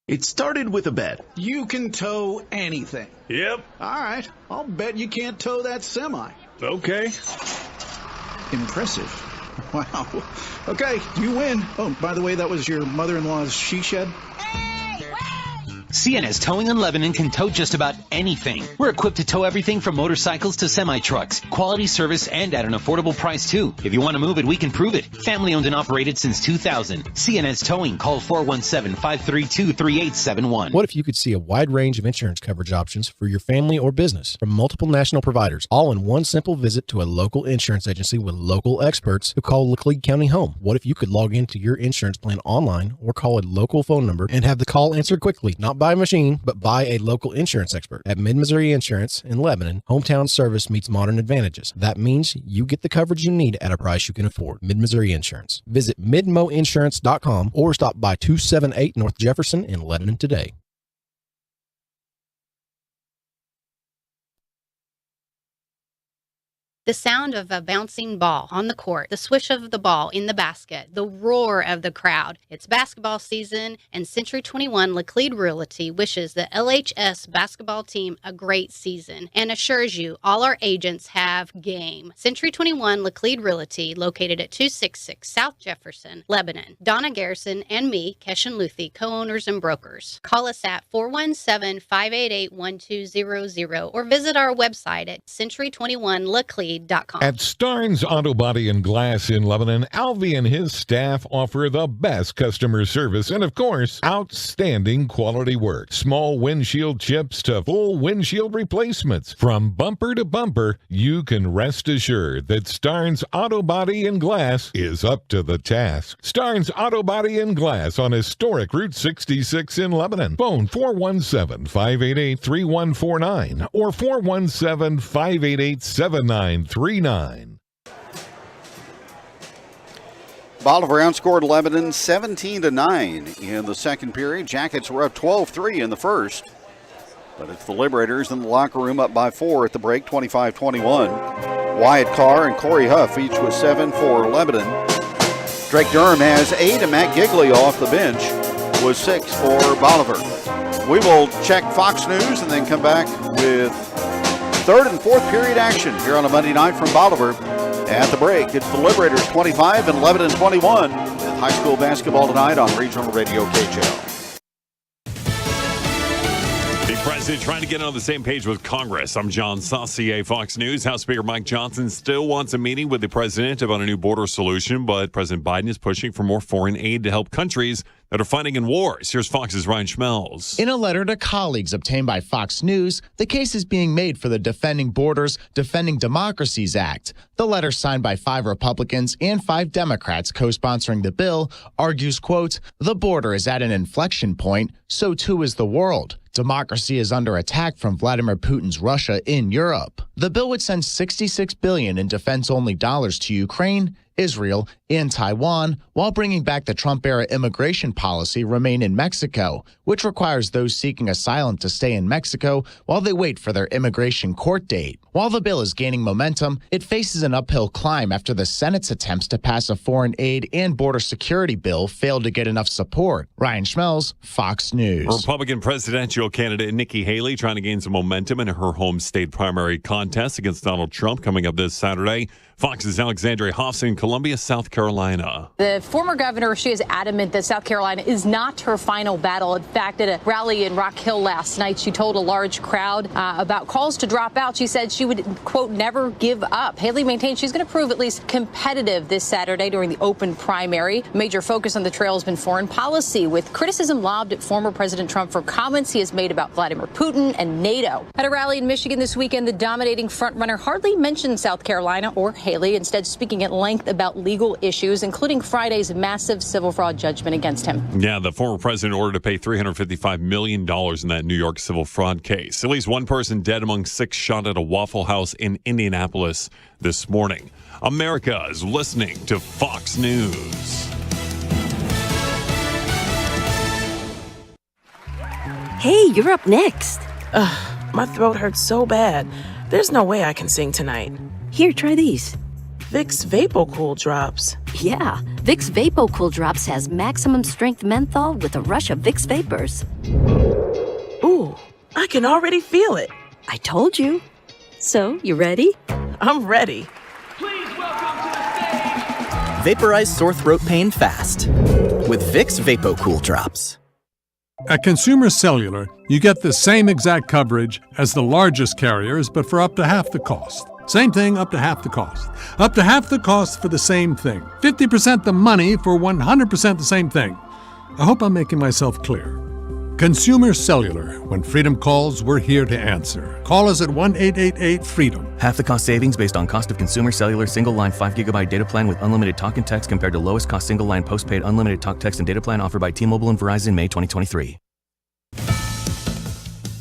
It started with a bet. You can tow anything. Yep. All right. I'll bet you can't tow that semi. Okay. Impressive. Wow. Okay, you win. Oh, by the way, that was your mother-in-law's she shed? CNS Towing in Lebanon can tow just about anything. We're equipped to tow everything from motorcycles to semi-trucks. Quality service and at an affordable price, too. If you want to move it, we can prove it. Family owned and operated since 2000. CNS Towing. Call 417-532-3871. What if you could see a wide range of insurance coverage options for your family or business from multiple national providers, all in one simple visit to a local insurance agency with local experts who call Laclede County home? What if you could log into your insurance plan online or call a local phone number and have the call answered quickly, not by a machine, but by a local insurance expert? At Mid-Missouri Insurance in Lebanon, hometown service meets modern advantages. That means you get the coverage you need at a price you can afford. Mid-Missouri Insurance. Visit midmoinsurance.com or stop by 278 North Jefferson in Lebanon today. The sound of a bouncing ball on the court, the swish of the ball in the basket, the roar of the crowd. It's basketball season, and Century 21 Laclede Realty wishes the LHS basketball team a great season and assures you all our agents have game. Century 21 Laclede Realty, located at 266 South Jefferson, Lebanon. Donna Garrison and me, Keshan Luthi, co-owners and brokers. Call us at 417-588-1200 or visit our website at century21laclede.com. lebanon.lead.com. At Starnes Auto Body and Glass in Lebanon, Alvy and his staff offer the best customer service and, of course, outstanding quality work. Small windshield chips to full windshield replacements. From bumper to bumper, you can rest assured that Starnes Auto Body and Glass is up to the task. Starnes Auto Body and Glass on historic Route 66 in Lebanon. Phone 417-588-3149 or 417-588-7939. Bolivar outscored Lebanon 17-9 in the second period. Jackets were up 12-3 in the first. But it's the Liberators in the locker room up by 4 at the break, 25-21. Wyatt Carr and Corey Huff each with 7 for Lebanon. Drake Durham has 8 and Matt Gigley off the bench was 6 for Bolivar. We will check Fox News and then come back with third and fourth period action here on a Monday night from Bolivar. At the break, it's the Liberators 25 and Lebanon 21 with high school basketball tonight on Regional Radio KJL. The president trying to get on the same page with Congress. I'm John Saucier, Fox News. House Speaker Mike Johnson still wants a meeting with the president about a new border solution, but President Biden is pushing for more foreign aid to help countries that are fighting in wars. Here's Fox's Ryan Schmelz. In a letter to colleagues obtained by Fox News, the case is being made for the Defending Borders, Defending Democracies Act. The letter, signed by 5 Republicans and 5 Democrats co-sponsoring the bill, argues, quote, "The border is at an inflection point, so too is the world. Democracy is under attack from Vladimir Putin's Russia in Europe." The bill would send $66 billion in defense-only dollars to Ukraine, Israel, and Taiwan, while bringing back the Trump-era immigration policy Remain in Mexico, which requires those seeking asylum to stay in Mexico while they wait for their immigration court date. While the bill is gaining momentum, it faces an uphill climb after the Senate's attempts to pass a foreign aid and border security bill failed to get enough support. Ryan Schmelz, Fox News. Republican presidential candidate Nikki Haley trying to gain some momentum in her home state primary contest against Donald Trump coming up this Saturday. Fox's Alexandria Hoffs in Columbia, South Carolina. The former governor, she is adamant that South Carolina is not her final battle. In fact, at a rally in Rock Hill last night, she told a large crowd about calls to drop out. She said she would, quote, never give up. Haley maintains she's going to prove at least competitive this Saturday during the open primary. A major focus on the trail has been foreign policy, with criticism lobbed at former President Trump for comments he has made about Vladimir Putin and NATO. At a rally in Michigan this weekend, the dominating frontrunner hardly mentioned South Carolina or Haley, instead speaking at length about legal issues, including Friday's massive civil fraud judgment against him. Yeah, the former president ordered to pay $355 million in that New York civil fraud case. At least one person dead among 6 shot at a Waffle House in Indianapolis this morning. America is listening to Fox News. Hey, you're up next. Ugh, my throat hurts so bad. There's no way I can sing tonight. Here, try these. Vicks VapoCool Drops. Yeah, Vicks VapoCool Drops has maximum strength menthol with a rush of Vicks Vapors. Ooh, I can already feel it. I told you. So, you ready? I'm ready. Vaporize sore throat pain fast with Vicks VapoCool Drops. At Consumer Cellular, you get the same exact coverage as the largest carriers, but for up to half the cost. Same thing, up to half the cost. Up to half the cost for the same thing. 50% the money for 100% the same thing. I hope I'm making myself clear. Consumer Cellular. When freedom calls, we're here to answer. Call us at 1-888-FREEDOM. Half the cost savings based on cost of Consumer Cellular single-line 5GB data plan with unlimited talk and text compared to lowest cost single-line postpaid unlimited talk, text, and data plan offered by T-Mobile and Verizon May 2023.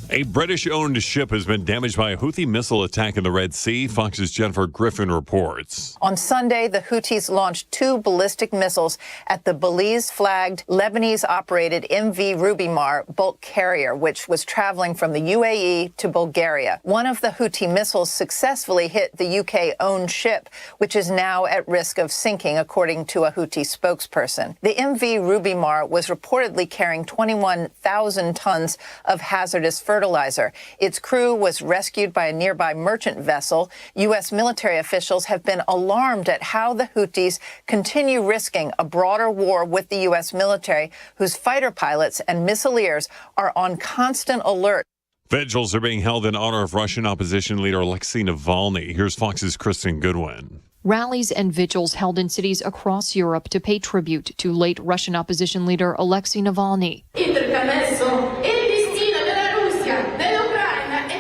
A British-owned ship has been damaged by a Houthi missile attack in the Red Sea. Fox's Jennifer Griffin reports. On Sunday, the Houthis launched 2 ballistic missiles at the Belize-flagged, Lebanese-operated MV Rubimar bulk carrier, which was traveling from the UAE to Bulgaria. One of the Houthi missiles successfully hit the UK-owned ship, which is now at risk of sinking, according to a Houthi spokesperson. The MV Rubimar was reportedly carrying 21,000 tons of hazardous fertilizer. Its crew was rescued by a nearby merchant vessel. U.S. military officials have been alarmed at how the Houthis continue risking a broader war with the U.S. military, whose fighter pilots and missileers are on constant alert. Vigils are being held in honor of Russian opposition leader Alexei Navalny. Here's Fox's Kristen Goodwin. Rallies and vigils held in cities across Europe to pay tribute to late Russian opposition leader Alexei Navalny.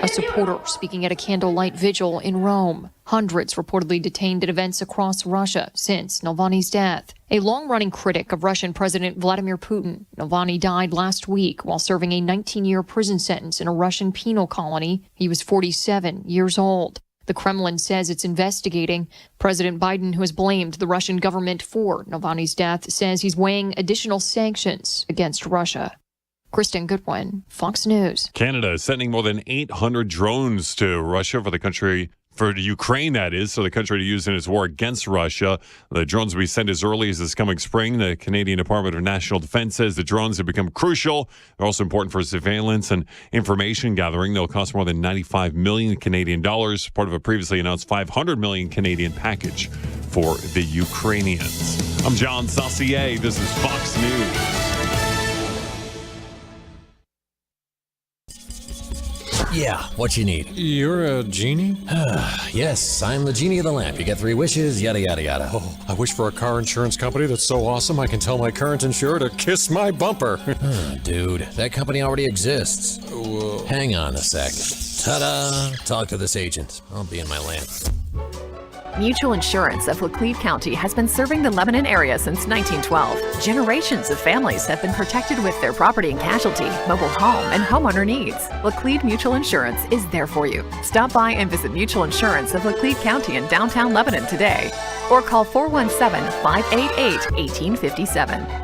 A supporter speaking at a candlelight vigil in Rome. Hundreds reportedly detained at events across Russia since Navalny's death. A long-running critic of Russian President Vladimir Putin, Navalny died last week while serving a 19-year prison sentence in a Russian penal colony. He was 47 years old. The Kremlin says it's investigating. President Biden, who has blamed the Russian government for Navalny's death, says he's weighing additional sanctions against Russia. Kristen Goodwin, Fox News. Canada is sending more than 800 drones to Russia for Ukraine, that is, so the country to use in its war against Russia. The drones will be sent as early as this coming spring. The Canadian Department of National Defense says the drones have become crucial. They're also important for surveillance and information gathering. They'll cost more than 95 million Canadian dollars, part of a previously announced 500 million Canadian package for the Ukrainians. I'm John Saucier. This is Fox News. Yeah, what you need? You're a genie? Yes, I'm the genie of the lamp. You get 3 wishes, yada, yada, yada. Oh, I wish for a car insurance company that's so awesome I can tell my current insurer to kiss my bumper. Dude, that company already exists. Hang on a sec. Ta-da! Talk to this agent. I'll be in my lamp. Mutual Insurance of Laclede County has been serving the Lebanon area since 1912. Generations of families have been protected with their property and casualty, mobile home, and homeowner needs. Laclede Mutual Insurance is there for you. Stop by and visit Mutual Insurance of Laclede County in downtown Lebanon today, or call 417-588-1857.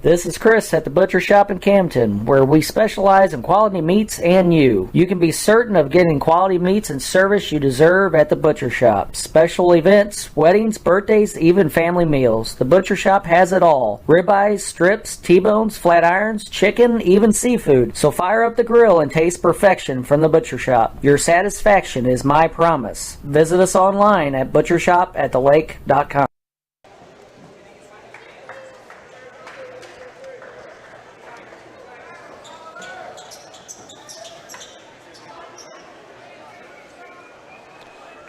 This is Chris at the Butcher Shop in Camden, where we specialize in quality meats and you. You can be certain of getting quality meats and service you deserve at the Butcher Shop. Special events, weddings, birthdays, even family meals. The Butcher Shop has it all. Ribeyes, strips, T-bones, flat irons, chicken, even seafood. So fire up the grill and taste perfection from the Butcher Shop. Your satisfaction is my promise. Visit us online at butchershopathelake.com.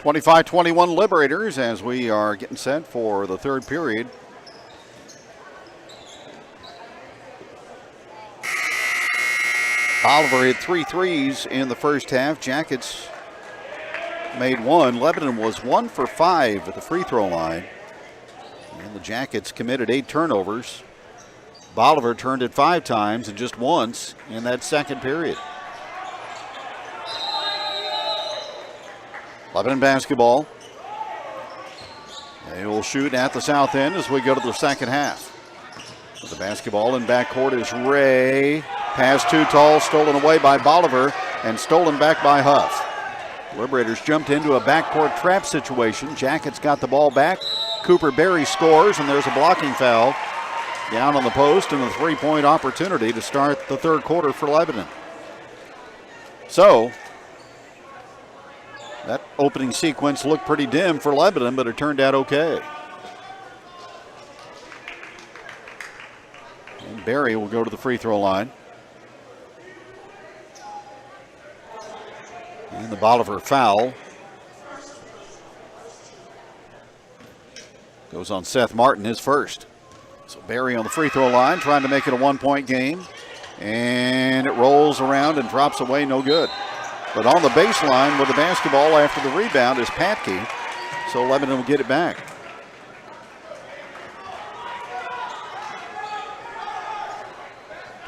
(25-21) Liberators as we are getting set for the third period. Bolivar hit 3 threes in the first half. Jackets made 1. Lebanon was 1 for 5 at the free throw line. And the Jackets committed 8 turnovers. Bolivar turned it 5 times and just once in that second period. Lebanon basketball. They will shoot at the south end as we go to the second half. The basketball in backcourt is Ray. Pass too tall, stolen away by Bolivar and stolen back by Huff. Liberators jumped into a backcourt trap situation. Jackets got the ball back. Cooper Berry scores, and there's a blocking foul down on the post and a three-point opportunity to start the third quarter for Lebanon. So, that opening sequence looked pretty dim for Lebanon, but it turned out okay. And Barry will go to the free throw line. And the Bolivar foul goes on Seth Martin, his first. So Barry on the free throw line, trying to make it a one-point game. And it rolls around and drops away, no good. But on the baseline with the basketball after the rebound is Patke. So Lebanon will get it back.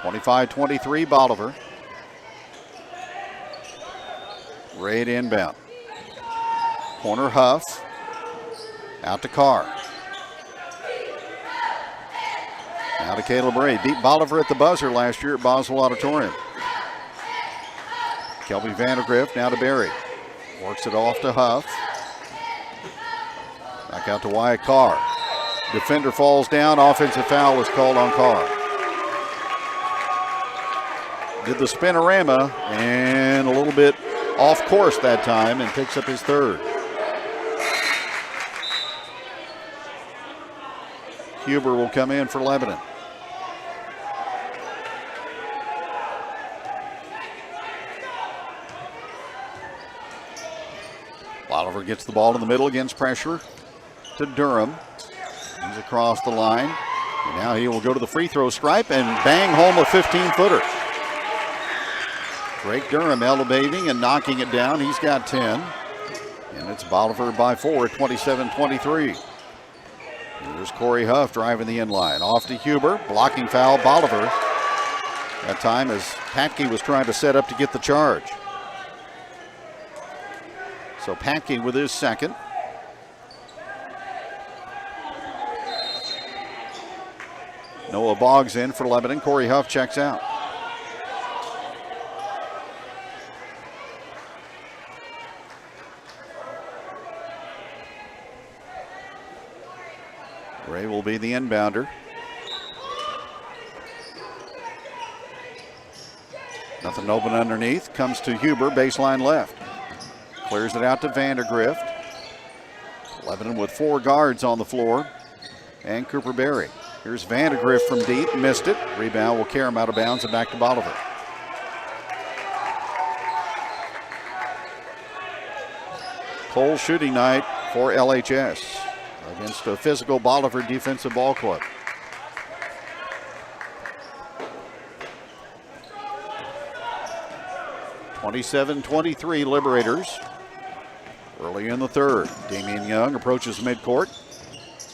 (25-23) Bolivar. Ray to inbound. Corner Huff. Out to Carr. Now to Caleb Ray. Beat Bolivar at the buzzer last year at Boswell Auditorium. Kelby Vandergrift now to Barry. Works it off to Huff. Back out to Wyatt Carr. Defender falls down. Offensive foul is called on Carr. Did the spinorama and a little bit off course that time and picks up his third. Huber will come in for Lebanon. Bolivar gets the ball in the middle against pressure to Durham. He's across the line. And now he will go to the free throw stripe and bang home a 15-footer. Drake Durham elevating and knocking it down. He's got 10. And it's Bolivar by 4 at 27-23. Here's Corey Huff driving the inline. Off to Huber. Blocking foul, Bolivar. That time as Patke was trying to set up to get the charge. So Patke with his second. Noah Boggs in for Lebanon. Corey Huff checks out. Ray will be the inbounder. Nothing open underneath. Comes to Huber, baseline left. Clears it out to Vandergrift. Lebanon with 4 guards on the floor. And Cooper Berry. Here's Vandergrift from deep, missed it. Rebound will carry him out of bounds and back to Bolivar. Cold shooting night for LHS against a physical Bolivar defensive ball club. (27-23) Liberators. Early in the third, Damian Young approaches midcourt.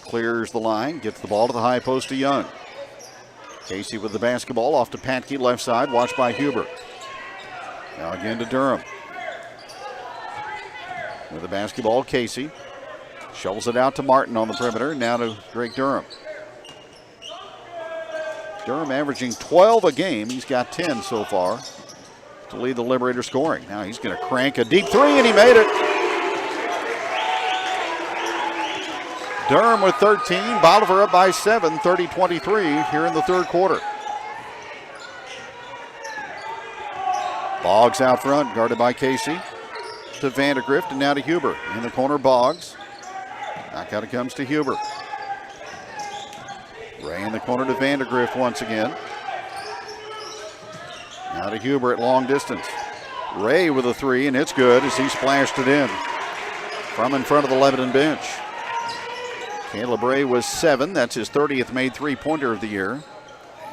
Clears the line, gets the ball to the high post to Young. Casey with the basketball off to Patke, left side, watched by Huber. Now again to Durham. With the basketball, Casey. Shovels it out to Martin on the perimeter, now to Drake Durham. Durham averaging 12 a game. He's got 10 so far to lead the Liberator scoring. Now he's going to crank a deep three, and he made it. Durham with 13, Bolivar up by 7, 30-23 here in the third quarter. Boggs out front, guarded by Casey. To Vandergrift, and now to Huber. In the corner, Boggs. Back out it comes to Huber. Ray in the corner to Vandergrift once again. Now to Huber at long distance. Ray with a three, and it's good as he splashed it in from in front of the Lebanon bench. Caleb Ray was 7. That's his 30th made three-pointer of the year.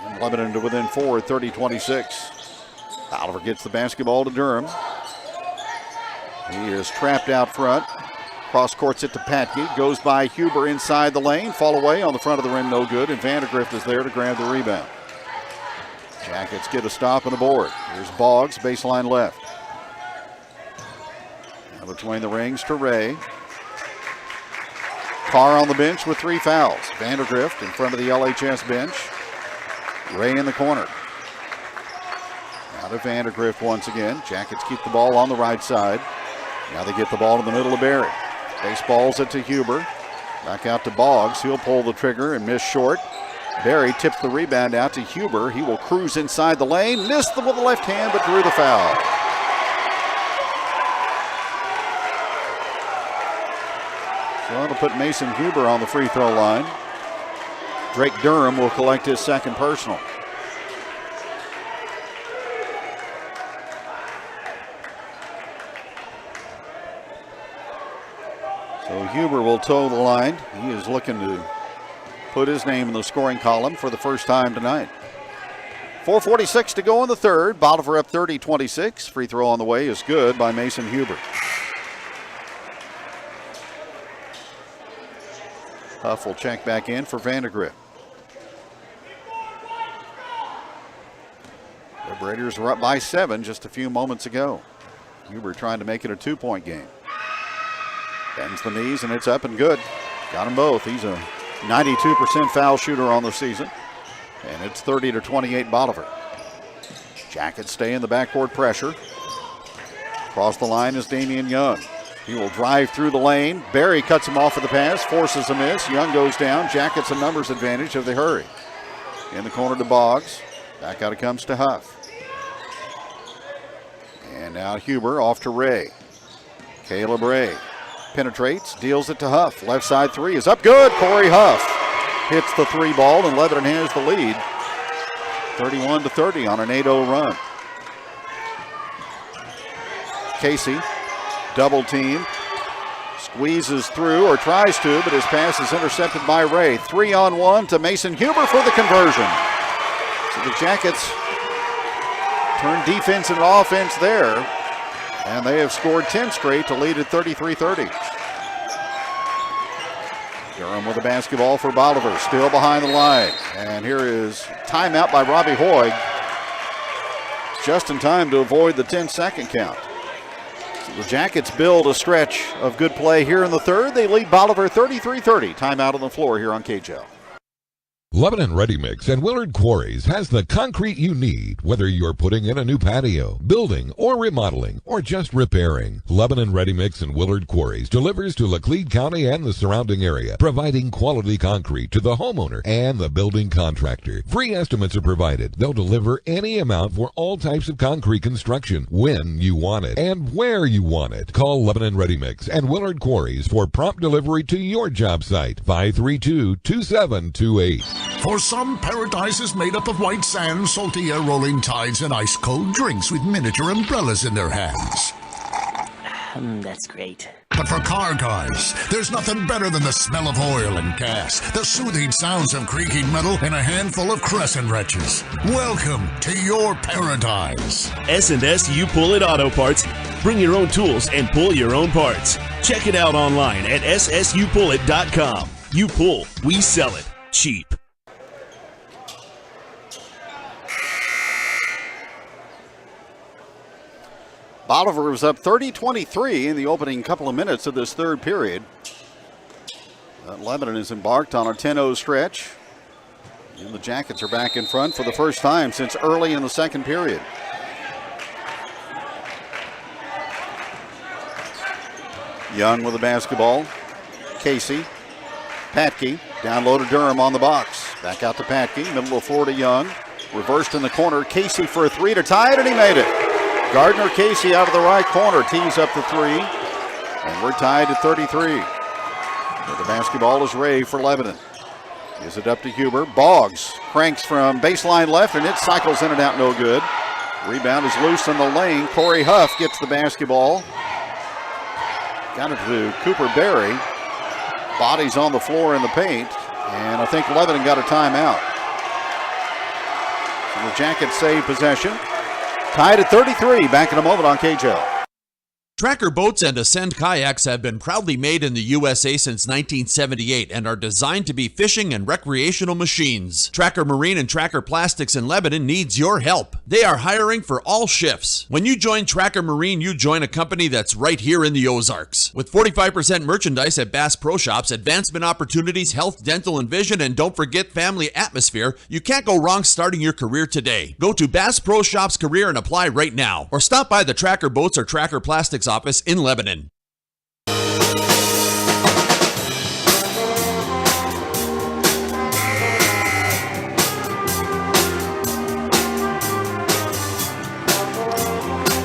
And Lebanon to within 4 at 30-26. Bolivar gets the basketball to Durham. He is trapped out front. Cross courts it to Patke. Goes by Huber inside the lane. Fall away on the front of the rim, no good. And Vandergrift is there to grab the rebound. Jackets get a stop and a board. Here's Boggs, baseline left. Now between the rings to Ray. Carr on the bench with 3 fouls. Vandergrift in front of the LHS bench. Ray in the corner. Now to Vandergrift once again. Jackets keep the ball on the right side. Now they get the ball in the middle of Barry. Baseballs it to Huber. Back out to Boggs. He'll pull the trigger and miss short. Barry tips the rebound out to Huber. He will cruise inside the lane. Missed with the left hand, but drew the foul. So that'll put Mason Huber on the free throw line. Drake Durham will collect his second personal. So Huber will toe the line. He is looking to put his name in the scoring column for the first time tonight. 4:46 to go in the third. Bolivar up 30-26. Free throw on the way is good by Mason Huber. Huff will check back in for Vandergrift. Liberators were up by 7 just a few moments ago. Huber trying to make it a 2-point game. Bends the knees and it's up and good. Got them both. He's a 92% foul shooter on the season. And it's 30-28 Bolivar. Jackets stay in the backcourt pressure. Across the line is Damian Young. He will drive through the lane. Barry cuts him off with the pass, forces a miss. Young goes down. Jackets a numbers advantage if they hurry. In the corner to Boggs. Back out it comes to Huff. And now Huber off to Ray. Caleb Ray penetrates, deals it to Huff. Left side three is up good. Corey Huff hits the 3 ball, and Lebanon has the lead. 31-30 on an 8-0 run. Casey, double team. Squeezes through, or tries to, but his pass is intercepted by Ray. 3-on-1 to Mason Huber for the conversion. So the Jackets turn defense into offense there, and they have scored 10 straight to lead at 33-30. Durham with the basketball for Bolivar, still behind the line. And here is timeout by Robbie Hoig. Just in time to avoid the 10-second count. So the Jackets build a stretch of good play here in the third. They lead Bolivar 33-30. Timeout on the floor here on KJL. Lebanon Ready Mix and Willard Quarries has the concrete you need, whether you're putting in a new patio, building, or remodeling, or just repairing. Lebanon Ready Mix and Willard Quarries delivers to Laclede County and the surrounding area, providing quality concrete to the homeowner and the building contractor. Free estimates are provided. They'll deliver any amount for all types of concrete construction when you want it and where you want it. Call Lebanon Ready Mix and Willard Quarries for prompt delivery to your job site. 532-2728. For some, paradise is made up of white sand, salty air, rolling tides, and ice-cold drinks with miniature umbrellas in their hands. That's great. But for car guys, there's nothing better than the smell of oil and gas, the soothing sounds of creaking metal, and a handful of crescent wrenches. Welcome to your paradise. S&S You Pull It Auto Parts. Bring your own tools and pull your own parts. Check it out online at ssupullit.com. You pull, we sell it cheap. Bolivar was up 30-23 in the opening couple of minutes of this third period. Lebanon has embarked on a 10-0 stretch. And the Jackets are back in front for the first time since early in the second period. Young with the basketball. Casey. Patke. Down low to Durham on the box. Back out to Patke. Middle of the floor to Young. Reversed in the corner. Casey for a three to tie it, and he made it. Gardner Casey out of the right corner tees up the three, and we're tied at 33. But the basketball is Ray for Lebanon. Gives it up to Huber. Boggs cranks from baseline left, and it cycles in and out, no good. Rebound is loose in the lane. Corey Huff gets the basketball. Got it to Cooper Berry. Bodies on the floor in the paint, and I think Lebanon got a timeout. So the Jackets save possession. Tied at 33. Back in a moment on KJL. Tracker boats and Ascend kayaks have been proudly made in the USA since 1978 and are designed to be fishing and recreational machines. Tracker Marine and Tracker Plastics in Lebanon needs your help. They are hiring for all shifts. When you join Tracker Marine, you join a company that's right here in the Ozarks. With 45% merchandise at Bass Pro Shops, advancement opportunities, health, dental, and vision, and don't forget family atmosphere, you can't go wrong starting your career today. Go to Bass Pro Shops Career and apply right now, or stop by the Tracker Boats or Tracker Plastics office in Lebanon.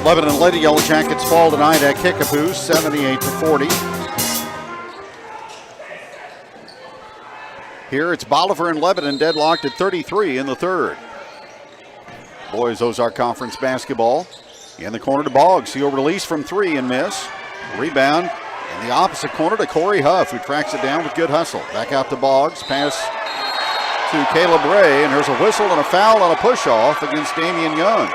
Lebanon Lady Yellow Jackets fall tonight at Kickapoo, 78-40. Here it's Bolivar and Lebanon deadlocked at 33 in the third. Boys Ozark Conference basketball. In the corner to Boggs. He'll release from three and miss. Rebound in the opposite corner to Corey Huff, who tracks it down with good hustle. Back out to Boggs. Pass to Caleb Ray, and there's a whistle and a foul on a push-off against Damian Young.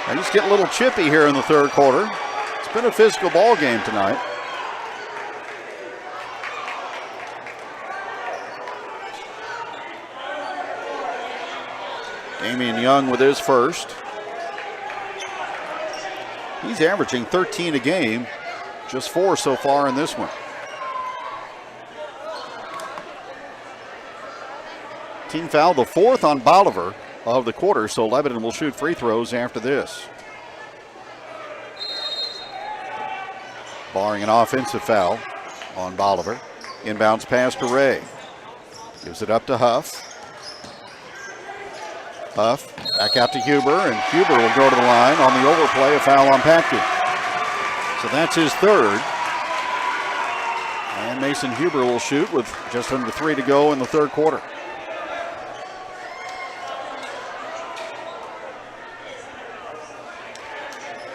Now he's getting a little chippy here in the third quarter. It's been a physical ball game tonight. Damian Young with his first. He's averaging 13 a game, just 4 so far in this one. Team foul, the fourth on Bolivar of the quarter, so Lebanon will shoot free throws after this. Barring an offensive foul on Bolivar. Inbounds pass to Ray. Gives it up to Huff. Huff back out to Huber, and Huber will go to the line on the overplay, a foul on Patke. So that's his third. And Mason Huber will shoot with just under 3 to go in the third quarter.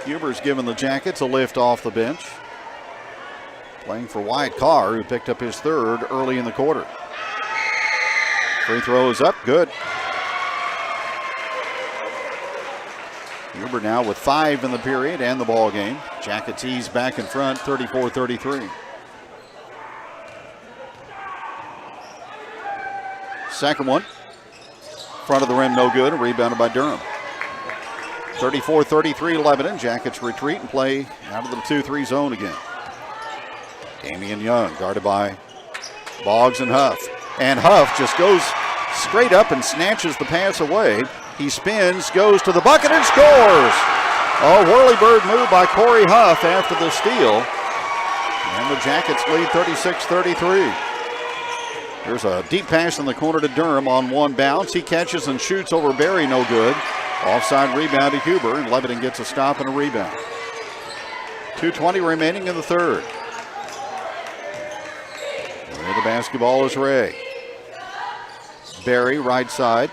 Huber's given the Jackets a lift off the bench. Playing for Wyatt Carr, who picked up his third early in the quarter. Free throw is up, good. Huber now with 5 in the period and the ball game. Jackets ease back in front, 34-33. Second one. Front of the rim, no good. Rebounded by Durham. 34-33 Lebanon. Jackets retreat and play out of the 2-3 zone again. Damian Young guarded by Boggs and Huff. And Huff just goes straight up and snatches the pass away. He spins, goes to the bucket and scores. A whirlybird move by Corey Huff after the steal. And the Jackets lead 36-33. There's a deep pass in the corner to Durham on one bounce. He catches and shoots over Berry, no good. Offside rebound to Huber, and Lebanon gets a stop and a rebound. 2:20 remaining in the third. Where the basketball is Ray. Berry, right side.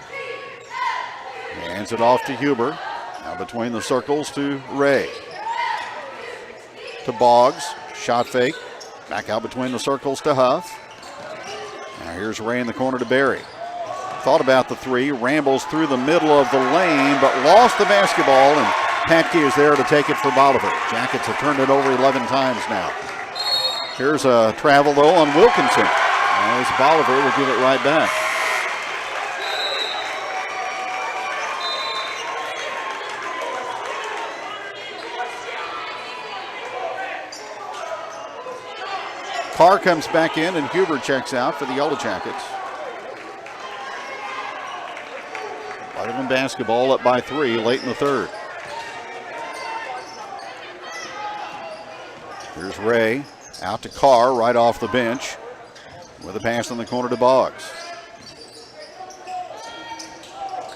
Hands it off to Huber. Now between the circles to Ray. To Boggs. Shot fake. Back out between the circles to Huff. Now here's Ray in the corner to Berry. Thought about the three. Rambles through the middle of the lane, but lost the basketball, and Patke is there to take it for Bolivar. Jackets have turned it over 11 times now. Here's a travel, though, on Wilkinson, as Bolivar will give it right back. Carr comes back in, and Huber checks out for the Yellow Jackets. Lebanon basketball up by 3 late in the third. Here's Ray out to Carr right off the bench with a pass in the corner to Boggs.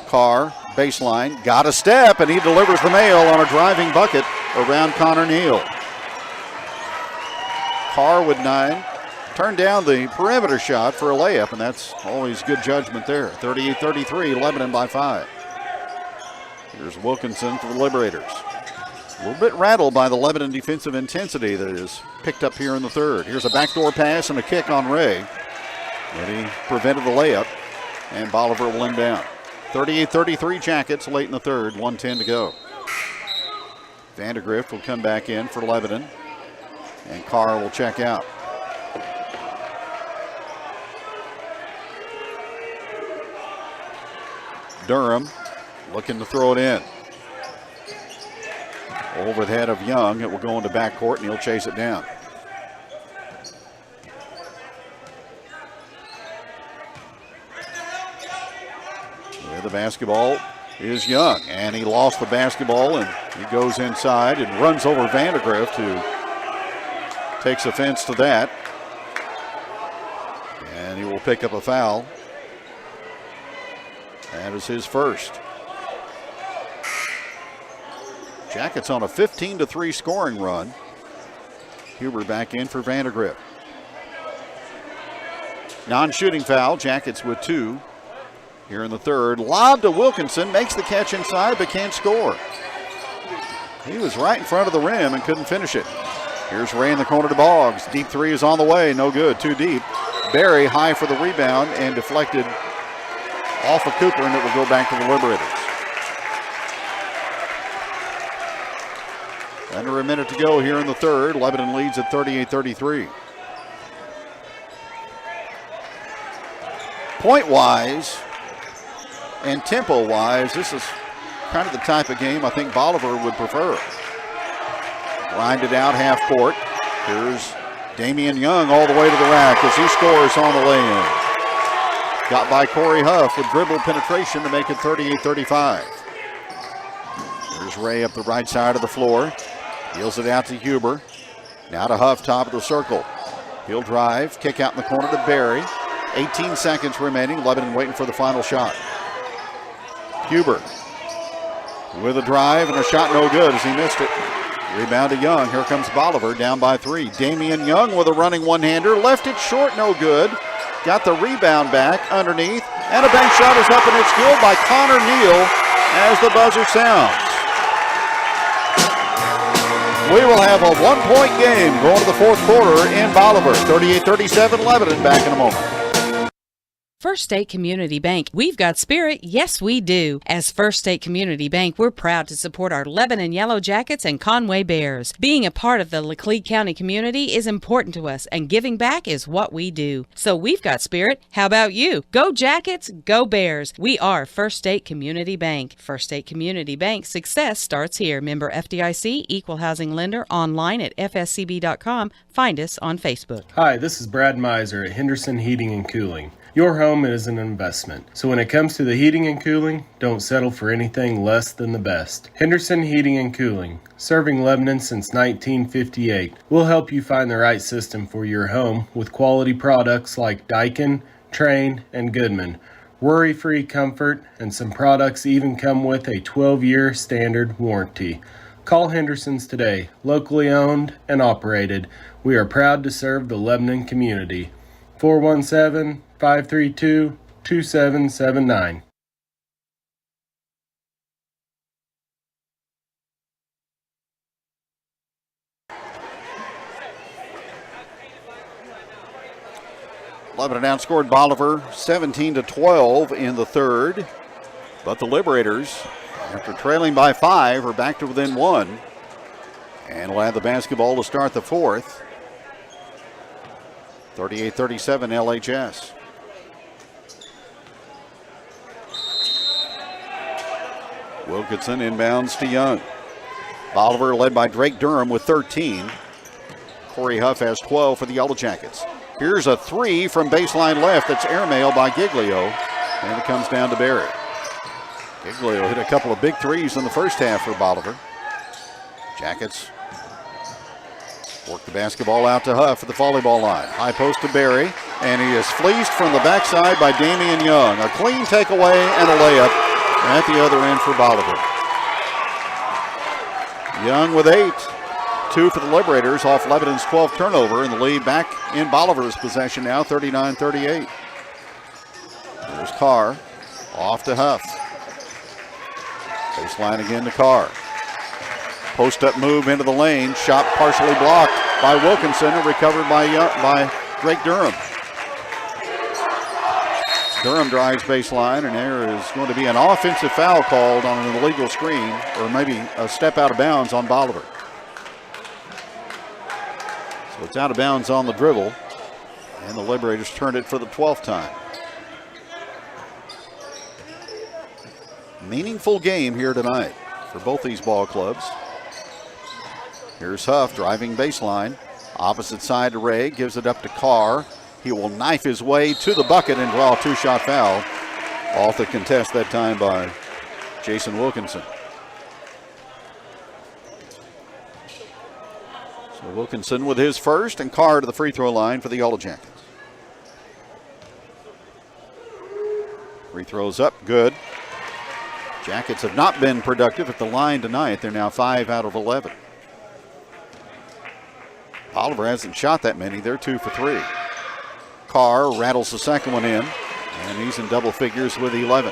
Carr, baseline, got a step, and he delivers the mail on a driving bucket around Connor Neal. Carr with 9. Turned down the perimeter shot for a layup, and that's always good judgment there. 38-33, Lebanon by 5. Here's Wilkinson for the Liberators. A little bit rattled by the Lebanon defensive intensity that is picked up here in the third. Here's a backdoor pass and a kick on Ray. But he prevented the layup, and Bolivar will inbound. 38-33 Jackets late in the third, 1:10 to go. Vandegrift will come back in for Lebanon, and Carr will check out. Durham looking to throw it in. Over the head of Young, it will go into backcourt, and he'll chase it down. Where the basketball is Young, and he lost the basketball, and he goes inside and runs over Vandegrift, who takes offense to that. And he will pick up a foul. That is his first. Jackets on a 15-3 scoring run. Huber back in for Vandegrift. Non-shooting foul, Jackets with 2 here in the third. Lob to Wilkinson, makes the catch inside but can't score. He was right in front of the rim and couldn't finish it. Here's Ray in the corner to Boggs. Deep 3 is on the way, no good, too deep. Berry high for the rebound and deflected off of Cooper, and it will go back to the Liberators. Under a minute to go here in the third. Lebanon leads at 38-33. Point-wise and tempo-wise, this is kind of the type of game I think Bolivar would prefer. Grinded out half court. Here's Damian Young all the way to the rack as he scores on the lay-in. Got by Corey Huff with dribble penetration to make it 38-35. There's Ray up the right side of the floor. Deals it out to Huber. Now to Huff, top of the circle. He'll drive, kick out in the corner to Berry. 18 seconds remaining. Lebanon waiting for the final shot. Huber with a drive and a shot no good as he missed it. Rebound to Young. Here comes Bolivar down by 3. Damian Young with a running one-hander. Left it short, no good. Got the rebound back underneath. And a bank shot is up and it's good by Connor Neal as the buzzer sounds. We will have a one-point game going to the fourth quarter in Bolivar. 38-37 Lebanon. Back in a moment. First State Community Bank. We've got spirit. Yes, we do. As First State Community Bank, we're proud to support our Lebanon Yellow Jackets and Conway Bears. Being a part of the Laclede County community is important to us, and giving back is what we do. So we've got spirit. How about you? Go Jackets, go Bears. We are First State Community Bank. First State Community Bank. Success starts here. Member FDIC, Equal Housing Lender, online at fscb.com. Find us on Facebook. Hi, this is Brad Miser at Henderson Heating and Cooling. Your home is an investment, so when it comes to the heating and cooling, don't settle for anything less than the best. Henderson Heating and Cooling, serving Lebanon since 1958. We'll help you find the right system for your home with quality products like Daikin, Train, and Goodman. Worry-free comfort, and some products even come with a 12-year standard warranty. Call Henderson's today, locally owned and operated. We are proud to serve the Lebanon community. 417-532-2779. Lebanon outscored Bolivar 17-12 in the third, but the Liberators, after trailing by 5, are back to within 1, and will have the basketball to start the fourth. 38-37 LHS. Wilkinson inbounds to Young. Bolivar led by Drake Durham with 13. Corey Huff has 12 for the Yellow Jackets. Here's a three from baseline left that's airmailed by Giglio, and it comes down to Barry. Giglio hit a couple of big threes in the first half for Bolivar. Jackets work the basketball out to Huff at the volleyball line. High post to Barry, and he is fleeced from the backside by Damian Young. A clean takeaway and a layup at the other end for Bolivar. Young with 8. 2 for the Liberators off Lebanon's 12th turnover, and the lead back in Bolivar's possession now, 39-38. There's Carr, off to Huff. Baseline again to Carr. Post-up move into the lane, shot partially blocked by Wilkinson and recovered by Drake Durham. Durham drives baseline, and there is going to be an offensive foul called on an illegal screen, or maybe a step out of bounds on Bolivar. So it's out of bounds on the dribble, and the Liberators turned it for the 12th time. Meaningful game here tonight for both these ball clubs. Here's Huff driving baseline. Opposite side to Ray, gives it up to Carr. He will knife his way to the bucket and draw a two-shot foul. Off the contest that time by Jason Wilkinson. So Wilkinson with his first, and Carr to the free throw line for the Yellow Jackets. Free throws up, good. Jackets have not been productive at the line tonight. They're now 5 out of 11. Bolivar hasn't shot that many. They're 2 for 3. Carr rattles the second one in, and he's in double figures with 11.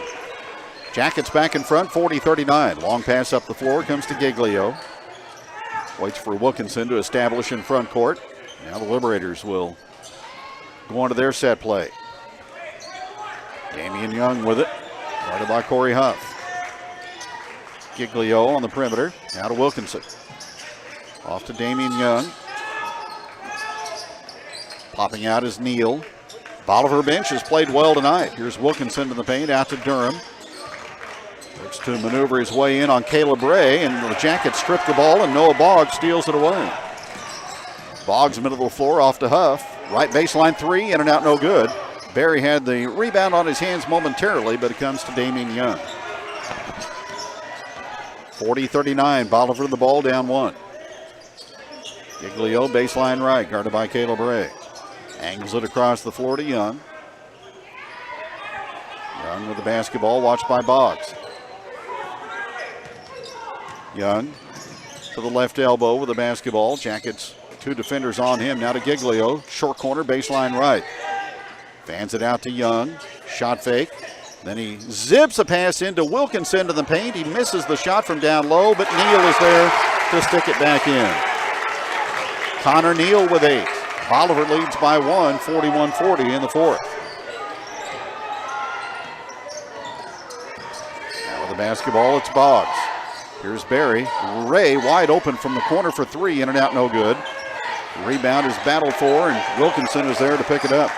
Jackets back in front, 40-39. Long pass up the floor, comes to Giglio. Waits for Wilkinson to establish in front court. Now the Liberators will go into their set play. Damian Young with it, guarded by Corey Huff. Giglio on the perimeter, now to Wilkinson. Off to Damian Young. Popping out is Neal. Bolivar bench has played well tonight. Here's Wilkinson in the paint, out to Durham. Looks to maneuver his way in on Caleb Ray, and the Jackets strip the ball, and Noah Boggs steals it away. Boggs middle of the floor, off to Huff. Right baseline three, in and out, no good. Barry had the rebound on his hands momentarily, but it comes to Damian Young. 40-39, Bolivar the ball, down 1. Giglio baseline right, guarded by Caleb Ray. Angles it across the floor to Young. Young with the basketball, watched by Boggs. Young to the left elbow with the basketball. Jackets, 2 defenders on him. Now to Giglio, short corner, baseline right. Fans it out to Young, shot fake. Then he zips a pass into Wilkinson to the paint. He misses the shot from down low, but Neal is there to stick it back in. Connor Neal with 8. Bolivar leads by 1, 41-40 in the fourth. Now with the basketball, it's Boggs. Here's Barry. Ray wide open from the corner for 3, in and out, no good. Rebound is battled for, and Wilkinson is there to pick it up.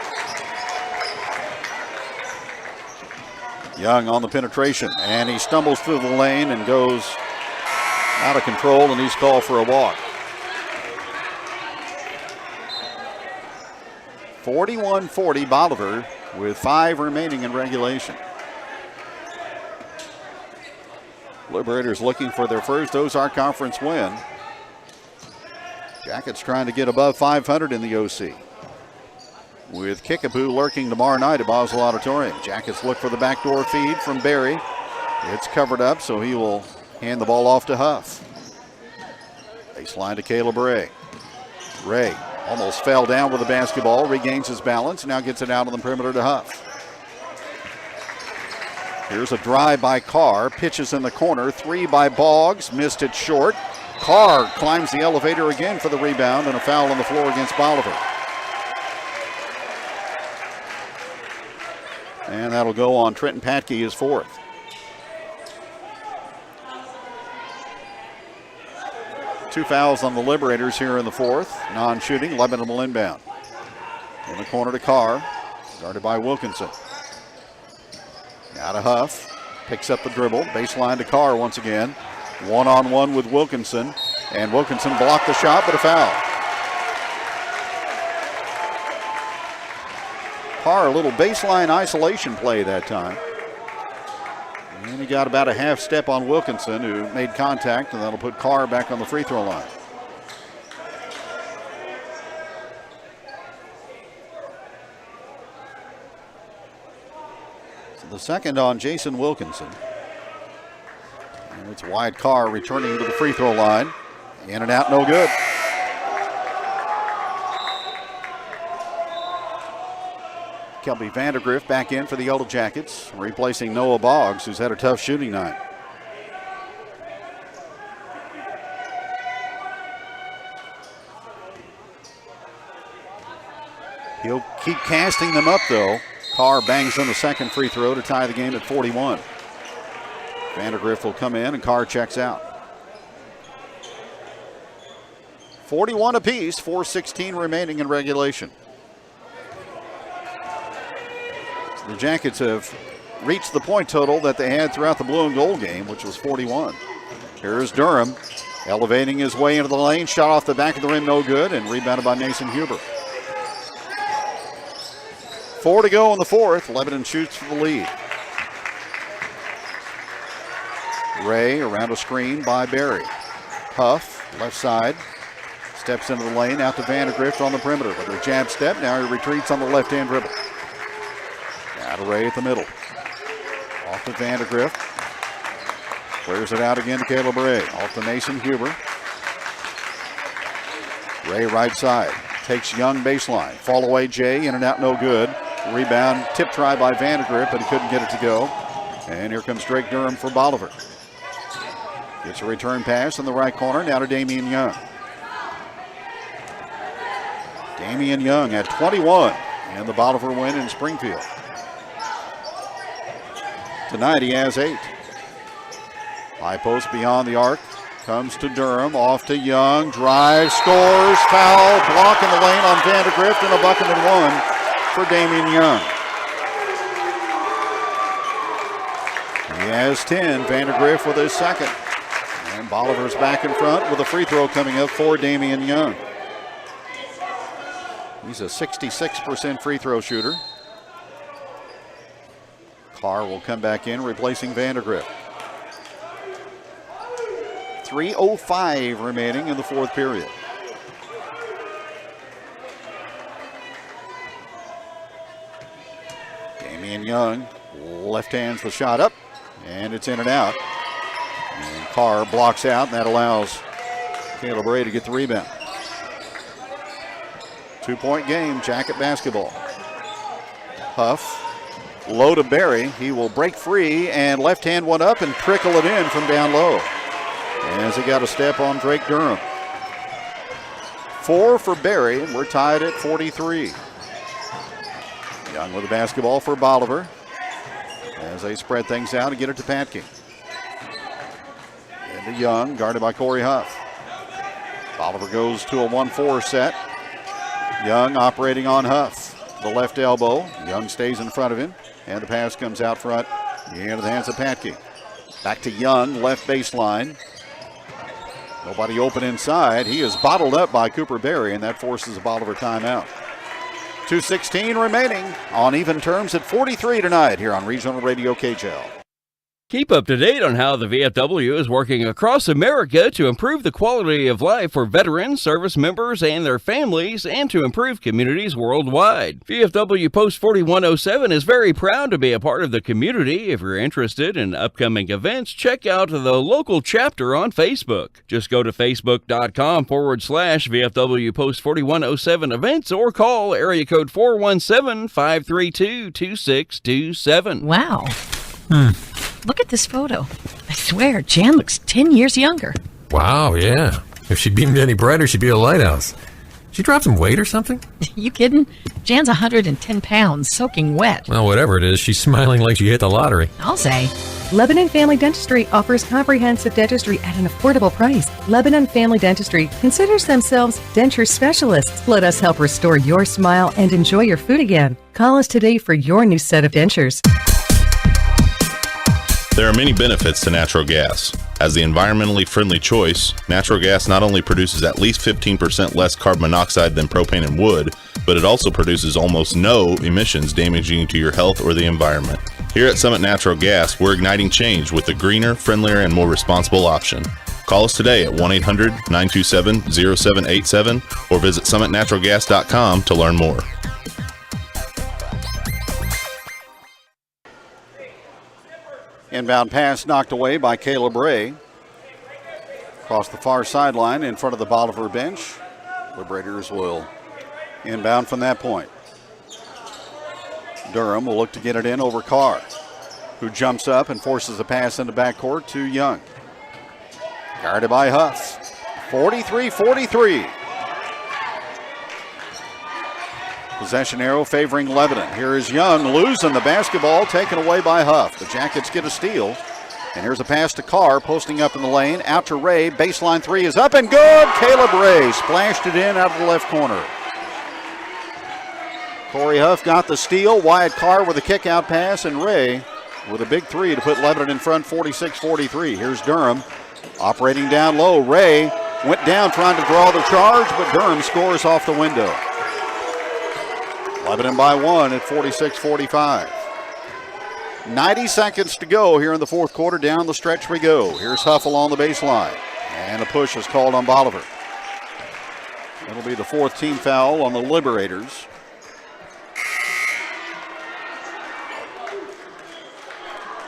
Young on the penetration, and he stumbles through the lane and goes out of control, and he's called for a walk. 41-40 Bolivar with 5 remaining in regulation. Liberators looking for their first Ozark Conference win. Jackets trying to get above 500 in the OC. With Kickapoo lurking tomorrow night at Boswell Auditorium. Jackets look for the backdoor feed from Barry. It's covered up, so he will hand the ball off to Huff. Baseline to Caleb Ray. Ray almost fell down with the basketball, regains his balance, now gets it out on the perimeter to Huff. Here's a drive by Carr, pitches in the corner, 3 by Boggs, missed it short. Carr climbs the elevator again for the rebound, and a foul on the floor against Bolivar. And that'll go on Trenton Patke, his 4th. Two fouls on the Liberators here in the fourth. Non-shooting, Lebanon will inbound. In the corner to Carr, guarded by Wilkinson. Now to Huff, picks up the dribble, baseline to Carr once again. One-on-one with Wilkinson, and Wilkinson blocked the shot, but a foul. Carr, a little baseline isolation play that time. And he got about a half step on Wilkinson, who made contact, and that'll put Carr back on the free throw line. So the second on Jason Wilkinson. And it's wide. Carr returning to the free throw line. In and out, no good. Kelby Vandergrift back in for the Yellow Jackets, replacing Noah Boggs, who's had a tough shooting night. He'll keep casting them up, though. Carr bangs in the second free throw to tie the game at 41. Vandergrift will come in, and Carr checks out. 41 apiece, 4:16 remaining in regulation. The Jackets have reached the point total that they had throughout the blue and gold game, which was 41. Here's Durham, elevating his way into the lane, shot off the back of the rim, no good, and rebounded by Mason Huber. 4 to go in the fourth. Lebanon shoots for the lead. Ray around a screen by Barry. Huff, left side, steps into the lane, out to Vandergrift on the perimeter with a jab step. Now he retreats on the left-hand dribble. Now to Ray at the middle. Off to Vandergrift. Clears it out again to Caleb Ray. Off to Mason Huber. Ray right side. Takes Young baseline. Fall away Jay. In and out, no good. Rebound. Tip try by Vandergrift, but he couldn't get it to go. And here comes Drake Durham for Bolivar. Gets a return pass in the right corner. Now to Damian Young. Damian Young at 21. And the Bolivar win in Springfield. Tonight he has 8. High post beyond the arc. Comes to Durham. Off to Young. Drive. Scores. Foul. Block in the lane on Vandergrift. And a bucket and 1 for Damian Young. He has 10. Vandergrift with his second. And Bolivar's back in front with a free throw coming up for Damian Young. He's a 66% free throw shooter. Carr will come back in, replacing Vandergrift. 3:05 remaining in the fourth period. Damian Young left hands the shot up, and it's in and out. And Carr blocks out, and that allows Caleb Ray to get the rebound. 2-point game, Jacket basketball. Huff. Low to Barry. He will break free and left hand one up and trickle it in from down low. As he got a step on Drake Durham. 4 for Berry, and we're tied at 43. Young with the basketball for Bolivar as they spread things out and get it to Patke. Into Young, guarded by Corey Huff. Bolivar goes to a 1-4 set. Young operating on Huff. The left elbow. Young stays in front of him, and the pass comes out front into the hands of Patke. Back to Young, left baseline. Nobody open inside. He is bottled up by Cooper Berry, and that forces a Bolivar timeout. 2:16 remaining on even terms at 43 tonight here on Regional Radio KJL. Keep up to date on how the VFW is working across America to improve the quality of life for veterans, service members, and their families, and to improve communities worldwide. VFW Post 4107 is very proud to be a part of the community. If you're interested in upcoming events, check out the local chapter on Facebook. Just go to facebook.com/VFW Post 4107 events or call area code 417-532-2627. Wow. Look at this photo. I swear, Jan looks 10 years younger. Wow, yeah. If she beamed any brighter, she'd be a lighthouse. She dropped some weight or something? You kidding? Jan's 110 pounds, soaking wet. Well, whatever it is, she's smiling like she hit the lottery. I'll say. Lebanon Family Dentistry offers comprehensive dentistry at an affordable price. Lebanon Family Dentistry considers themselves denture specialists. Let us help restore your smile and enjoy your food again. Call us today for your new set of dentures. There are many benefits to natural gas. As the environmentally friendly choice, natural gas not only produces at least 15% less carbon monoxide than propane and wood, but it also produces almost no emissions damaging to your health or the environment. Here at Summit Natural Gas, we're igniting change with a greener, friendlier, and more responsible option. Call us today at 1-800-927-0787 or visit summitnaturalgas.com to learn more. Inbound pass knocked away by Caleb Ray. Across the far sideline in front of the Bolivar bench. Liberators will inbound from that point. Durham will look to get it in over Carr, who jumps up and forces a pass into backcourt to Young. Guarded by Huff. 43-43. Possession arrow favoring Lebanon. Here is Young losing the basketball, taken away by Huff. The Jackets get a steal. And here's a pass to Carr, posting up in the lane. Out to Ray. Baseline three is up and good. Caleb Ray splashed it in out of the left corner. Corey Huff got the steal. Wyatt Carr with a kick-out pass. And Ray with a big three to put Lebanon in front 46-43. Here's Durham operating down low. Ray went down trying to draw the charge, but Durham scores off the window. Lebanon by one at 46-45. 90 seconds to go here in the fourth quarter. Down the stretch we go. Here's Huff along the baseline. And a push is called on Bolivar. It'll be the fourth team foul on the Liberators.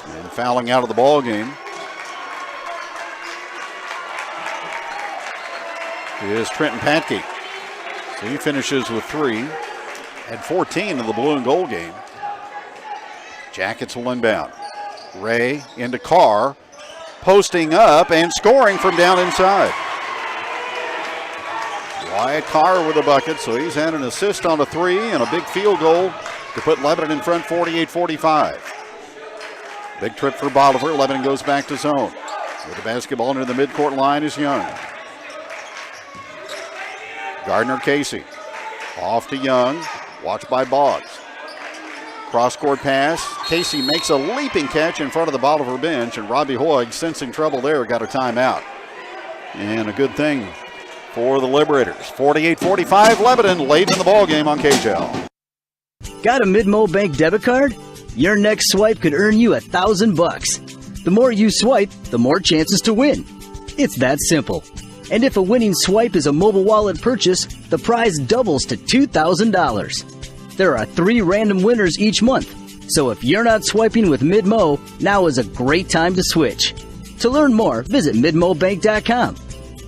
And fouling out of the ball game is Trenton Patke. So he finishes with 3. At 14 in the blue and gold game. Jackets will inbound. Ray into Carr, posting up and scoring from down inside. Wyatt Carr with a bucket, so he's had an assist on a 3 and a big field goal to put Lebanon in front 48-45. Big trip for Bolivar. Lebanon goes back to zone. With the basketball near the midcourt line is Young. Gardner Casey off to Young. Watched by Boggs. Cross-court pass. Casey makes a leaping catch in front of the Bolivar bench, and Robbie Hoig, sensing trouble there, got a timeout. And a good thing for the Liberators. 48-45, Lebanon late in the ballgame on KJL. Got a Mid-Mo Bank debit card? Your next swipe could earn you $1,000. The more you swipe, the more chances to win. It's that simple. And if a winning swipe is a mobile wallet purchase, the prize doubles to $2,000. There are 3 random winners each month. So if you're not swiping with Mid-Mo, now is a great time to switch. To learn more, visit MidMoBank.com.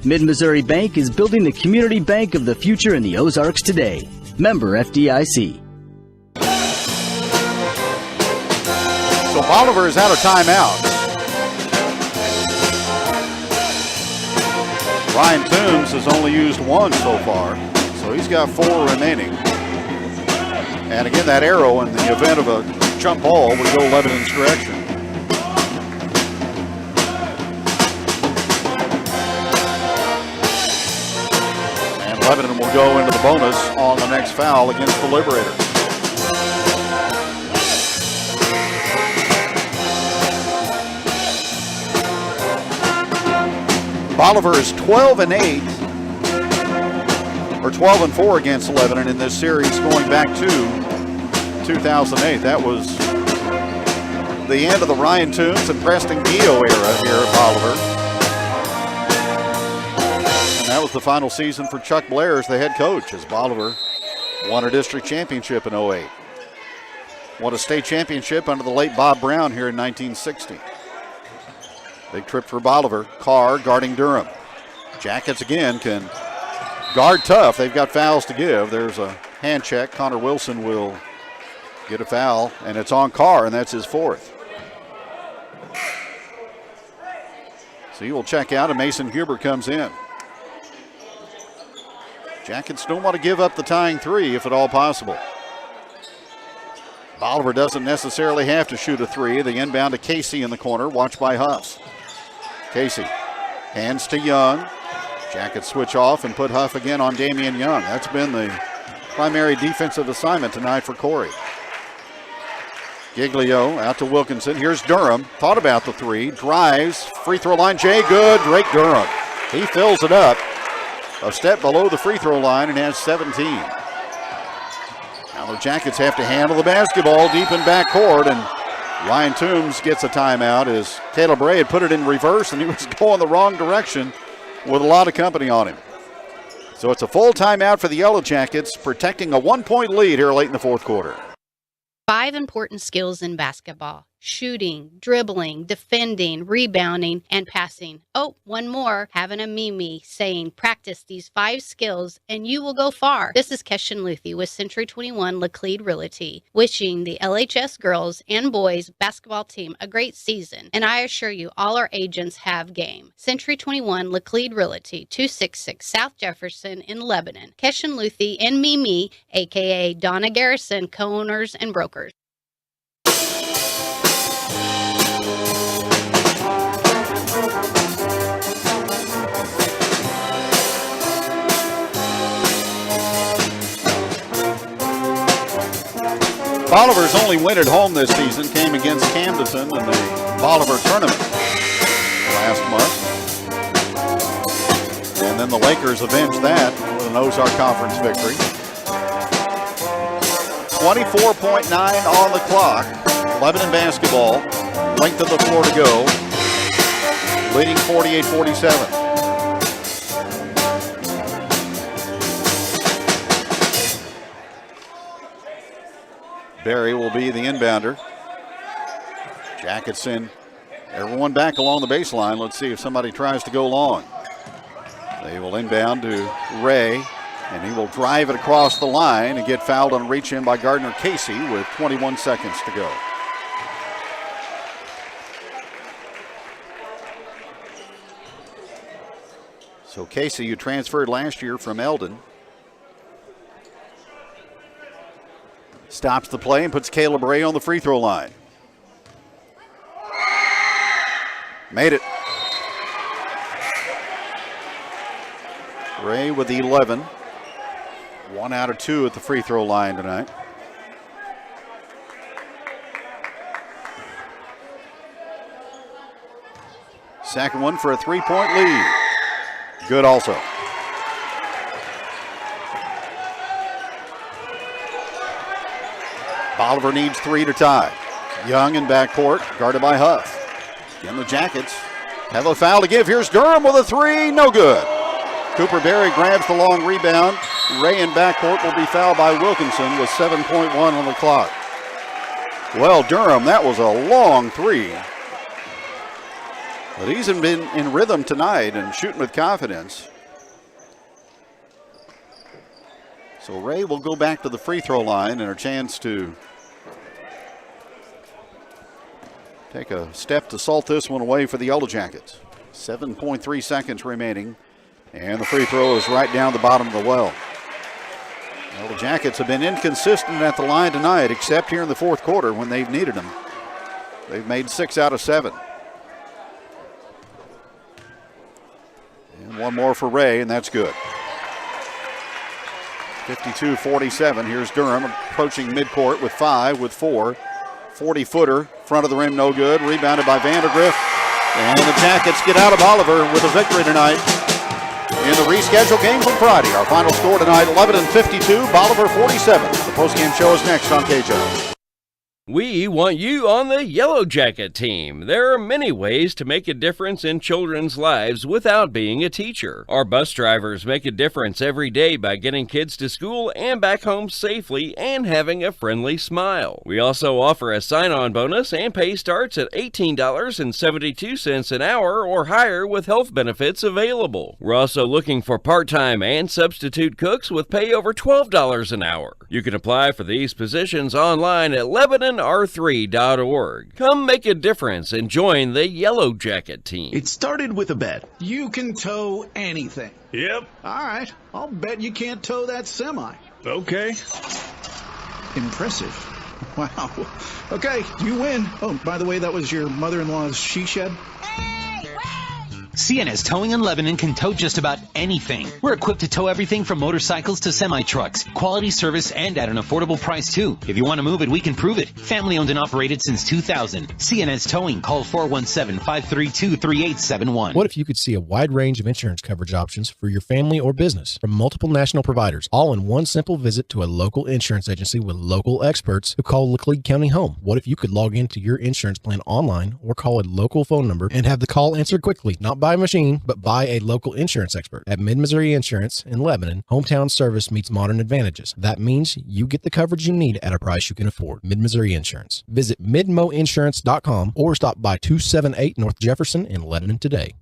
Mid-Missouri Bank is building the community bank of the future in the Ozarks today. Member FDIC. So Bolivar is out of timeout. Ryan Toombs has only used one so far, so he's got 4 remaining. And again, that arrow in the event of a jump ball would go Lebanon's direction. And Lebanon will go into the bonus on the next foul against the Liberators. Bolivar is 12-8, or 12-4 against Lebanon in this series going back to 2008. That was the end of the Ryan Toombs and Preston Gio era here at Bolivar. And that was the final season for Chuck Blair as the head coach, as Bolivar won a district championship in 08. Won a state championship under the late Bob Brown here in 1960. Big trip for Bolivar. Carr guarding Durham. Jackets again can guard tough. They've got fouls to give. There's a hand check. Connor Wilson will get a foul, and it's on Carr, and that's his 4th. So he will check out, and Mason Huber comes in. Jackets don't want to give up the tying 3 if at all possible. Bolivar doesn't necessarily have to shoot a 3. The inbound to Casey in the corner, watched by Huff. Casey hands to Young. Jackets switch off and put Huff again on Damian Young. That's been the primary defensive assignment tonight for Corey. Giglio out to Wilkinson. Here's Durham. Thought about the 3. Drives. Free throw line. Jay good. Drake Durham. He fills it up. A step below the free throw line and has 17. Now the Jackets have to handle the basketball deep in backcourt, and Ryan Toombs gets a timeout as Caleb Ray had put it in reverse and he was going the wrong direction with a lot of company on him. So it's a full timeout for the Yellow Jackets, protecting a 1-point lead here late in the 4th quarter. 5 important skills in basketball: shooting, dribbling, defending, rebounding, and passing. Oh, one more, having a Mimi saying, practice these 5 skills and you will go far. This is Keshin Luthi with Century 21 Laclede Realty, wishing the LHS girls and boys basketball team a great season. And I assure you, all our agents have game. Century 21 Laclede Realty, 266 South Jefferson in Lebanon. Keshin Luthi and Mimi, aka Donna Garrison, co-owners and brokers. Bolivar's only win at home this season came against Camdenton in the Bolivar tournament last month. And then the Lakers avenged that with an Ozark Conference victory. 24.9 on the clock. Lebanon basketball. Length of the floor to go. Leading 48-47. Barry will be the inbounder. Jackets in. Everyone back along the baseline. Let's see if somebody tries to go long. They will inbound to Ray, and he will drive it across the line and get fouled on a reach in by Gardner Casey with 21 seconds to go. So Casey, you transferred last year from Eldon. Stops the play and puts Caleb Ray on the free throw line. Made it. Ray with 11. 1 out of 2 at the free throw line tonight. Second one for a 3-point lead. Good also. Bolivar needs 3 to tie. Young in backcourt, guarded by Huff. Again, the Jackets have a foul to give. Here's Durham with a 3, no good. Cooper Berry grabs the long rebound. Ray in backcourt will be fouled by Wilkinson with 7.1 on the clock. Well, Durham, that was a long 3. But he's been in rhythm tonight and shooting with confidence. So Ray will go back to the free throw line and a chance to take a step to salt this one away for the Yellow Jackets. 7.3 seconds remaining. And the free throw is right down the bottom of the well. Well, the Jackets have been inconsistent at the line tonight, except here in the fourth quarter when they've needed them. They've made 6 out of 7. And one more for Ray, and that's good. 52-47. Here's Durham approaching midcourt with 5, with 4. 40-footer, front of the rim, no good. Rebounded by Vandergrift. And the Jackets get out of Bolivar with a victory tonight in the rescheduled game from Friday. Our final score tonight, Lebanon 52, Bolivar 47. The postgame show is next on KJ. We want you on the Yellow Jacket team. There are many ways to make a difference in children's lives without being a teacher. Our bus drivers make a difference every day by getting kids to school and back home safely and having a friendly smile. We also offer a sign-on bonus, and pay starts at $18.72 an hour or higher with health benefits available. We're also looking for part-time and substitute cooks with pay over $12 an hour. You can apply for these positions online at LebanonR3.org. Come make a difference and join the Yellow Jacket team. It started with a bet. You can tow anything. Yep. All right. I'll bet you can't tow that semi. Okay. Impressive. Wow. Okay, you win. Oh, by the way, that was your mother-in-law's she shed? CNS Towing in Lebanon can tow just about anything. We're equipped to tow everything from motorcycles to semi-trucks. Quality service and at an affordable price, too. If you want to move it, we can prove it. Family owned and operated since 2000. CNS Towing. Call 417-532-3871. What if you could see a wide range of insurance coverage options for your family or business from multiple national providers, all in one simple visit to a local insurance agency with local experts who call Laclede County home? What if you could log into your insurance plan online or call a local phone number and have the call answered quickly, not by a machine, but by a local insurance expert? At Mid-Missouri Insurance in Lebanon, hometown service meets modern advantages. That means you get the coverage you need at a price you can afford. Mid-Missouri Insurance. Visit midmoinsurance.com or stop by 278 North Jefferson in Lebanon today.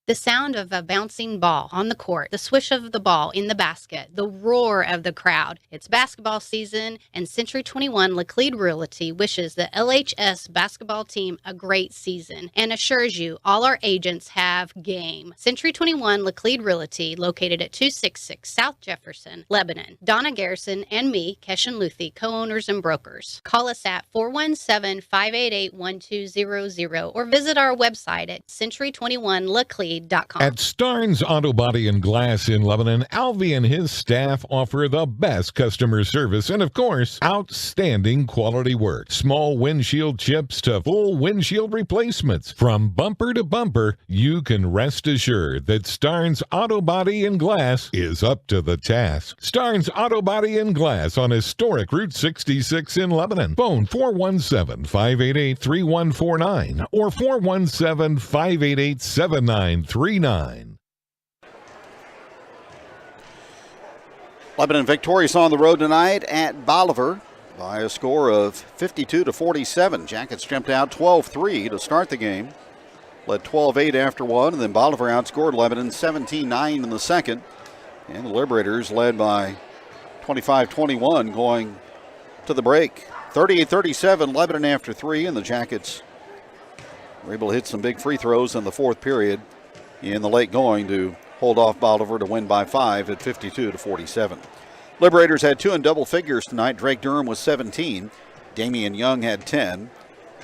The sound of a bouncing ball on the court, the swish of the ball in the basket, the roar of the crowd. It's basketball season, and Century 21 Laclede Realty wishes the LHS basketball team a great season and assures you all our agents have game. Century 21 Laclede Realty, located at 266 South Jefferson, Lebanon. Donna Garrison and me, Keshan Luthi, co-owners and brokers. Call us at 417-588-1200 or visit our website at century21laclede.com. At Starnes Auto Body and Glass in Lebanon, Alvy and his staff offer the best customer service and, of course, outstanding quality work. Small windshield chips to full windshield replacements. From bumper to bumper, you can rest assured that Starnes Auto Body and Glass is up to the task. Starnes Auto Body and Glass on historic Route 66 in Lebanon. Phone 417-588-3149 or 417-588-7939. Lebanon victorious on the road tonight at Bolivar by a score of 52-47. Jackets jumped out 12-3 to start the game. Led 12-8 after one, and then Bolivar outscored Lebanon 17-9 in the second. And the Liberators led by 25-21 going to the break. 38-37, Lebanon after three, and the Jackets were able to hit some big free throws in the fourth period in the late going to hold off Bolivar to win by 5 at 52-47. Liberators had two in double figures tonight. Drake Durham was 17. Damian Young had 10.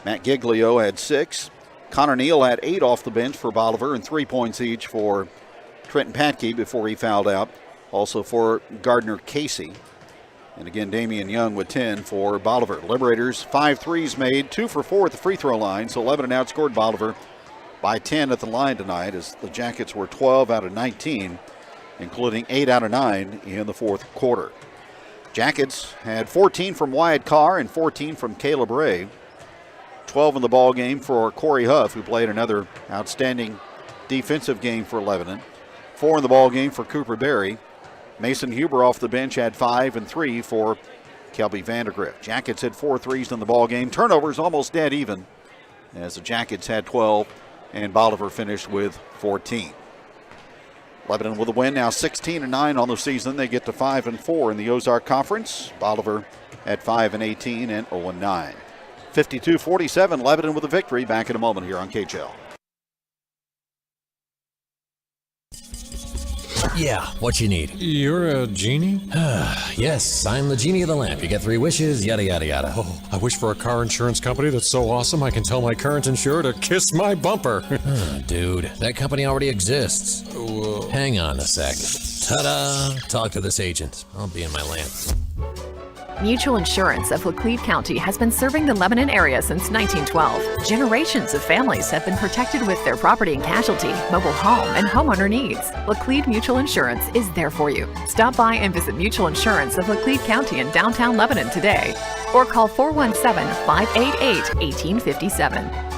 Matt Giglio had 6. Connor Neal had 8 off the bench for Bolivar and 3 points each for Trenton Patke before he fouled out. Also for Gardner Casey. And again, Damian Young with 10 for Bolivar. Liberators, 5 threes made, 2 for 4 at the free throw line. So Lebanon outscored Bolivar by 10 at the line tonight, as the Jackets were 12 out of 19, including 8 out of 9 in the fourth quarter. Jackets had 14 from Wyatt Carr and 14 from Caleb Ray. 12 in the ball game for Corey Huff, who played another outstanding defensive game for Lebanon. 4 in the ball game for Cooper Berry. Mason Huber off the bench had 5 and 3 for Kelby Vandergrift. Jackets had 4 threes in the ball game. Turnovers almost dead even, as the Jackets had 12 and Bolivar finished with 14. Lebanon with a win, now 16-9 on the season. They get to 5-4 in the Ozark Conference. Bolivar at 5-18 and 0-9. 52-47, Lebanon with a victory. Back in a moment here on KHL. Yeah, what you need? You're a genie? Yes, I'm the genie of the lamp. You get 3 wishes, yada, yada, yada. Oh, I wish for a car insurance company that's so awesome I can tell my current insurer to kiss my bumper. Dude, that company already exists. Hang on a sec. Ta-da! Talk to this agent. I'll be in my lamp. Mutual Insurance of Laclede County has been serving the Lebanon area since 1912. Generations of families have been protected with their property and casualty, mobile home, and homeowner needs. Laclede Mutual Insurance is there for you. Stop by and visit Mutual Insurance of Laclede County in downtown Lebanon today, or call 417-588-1857.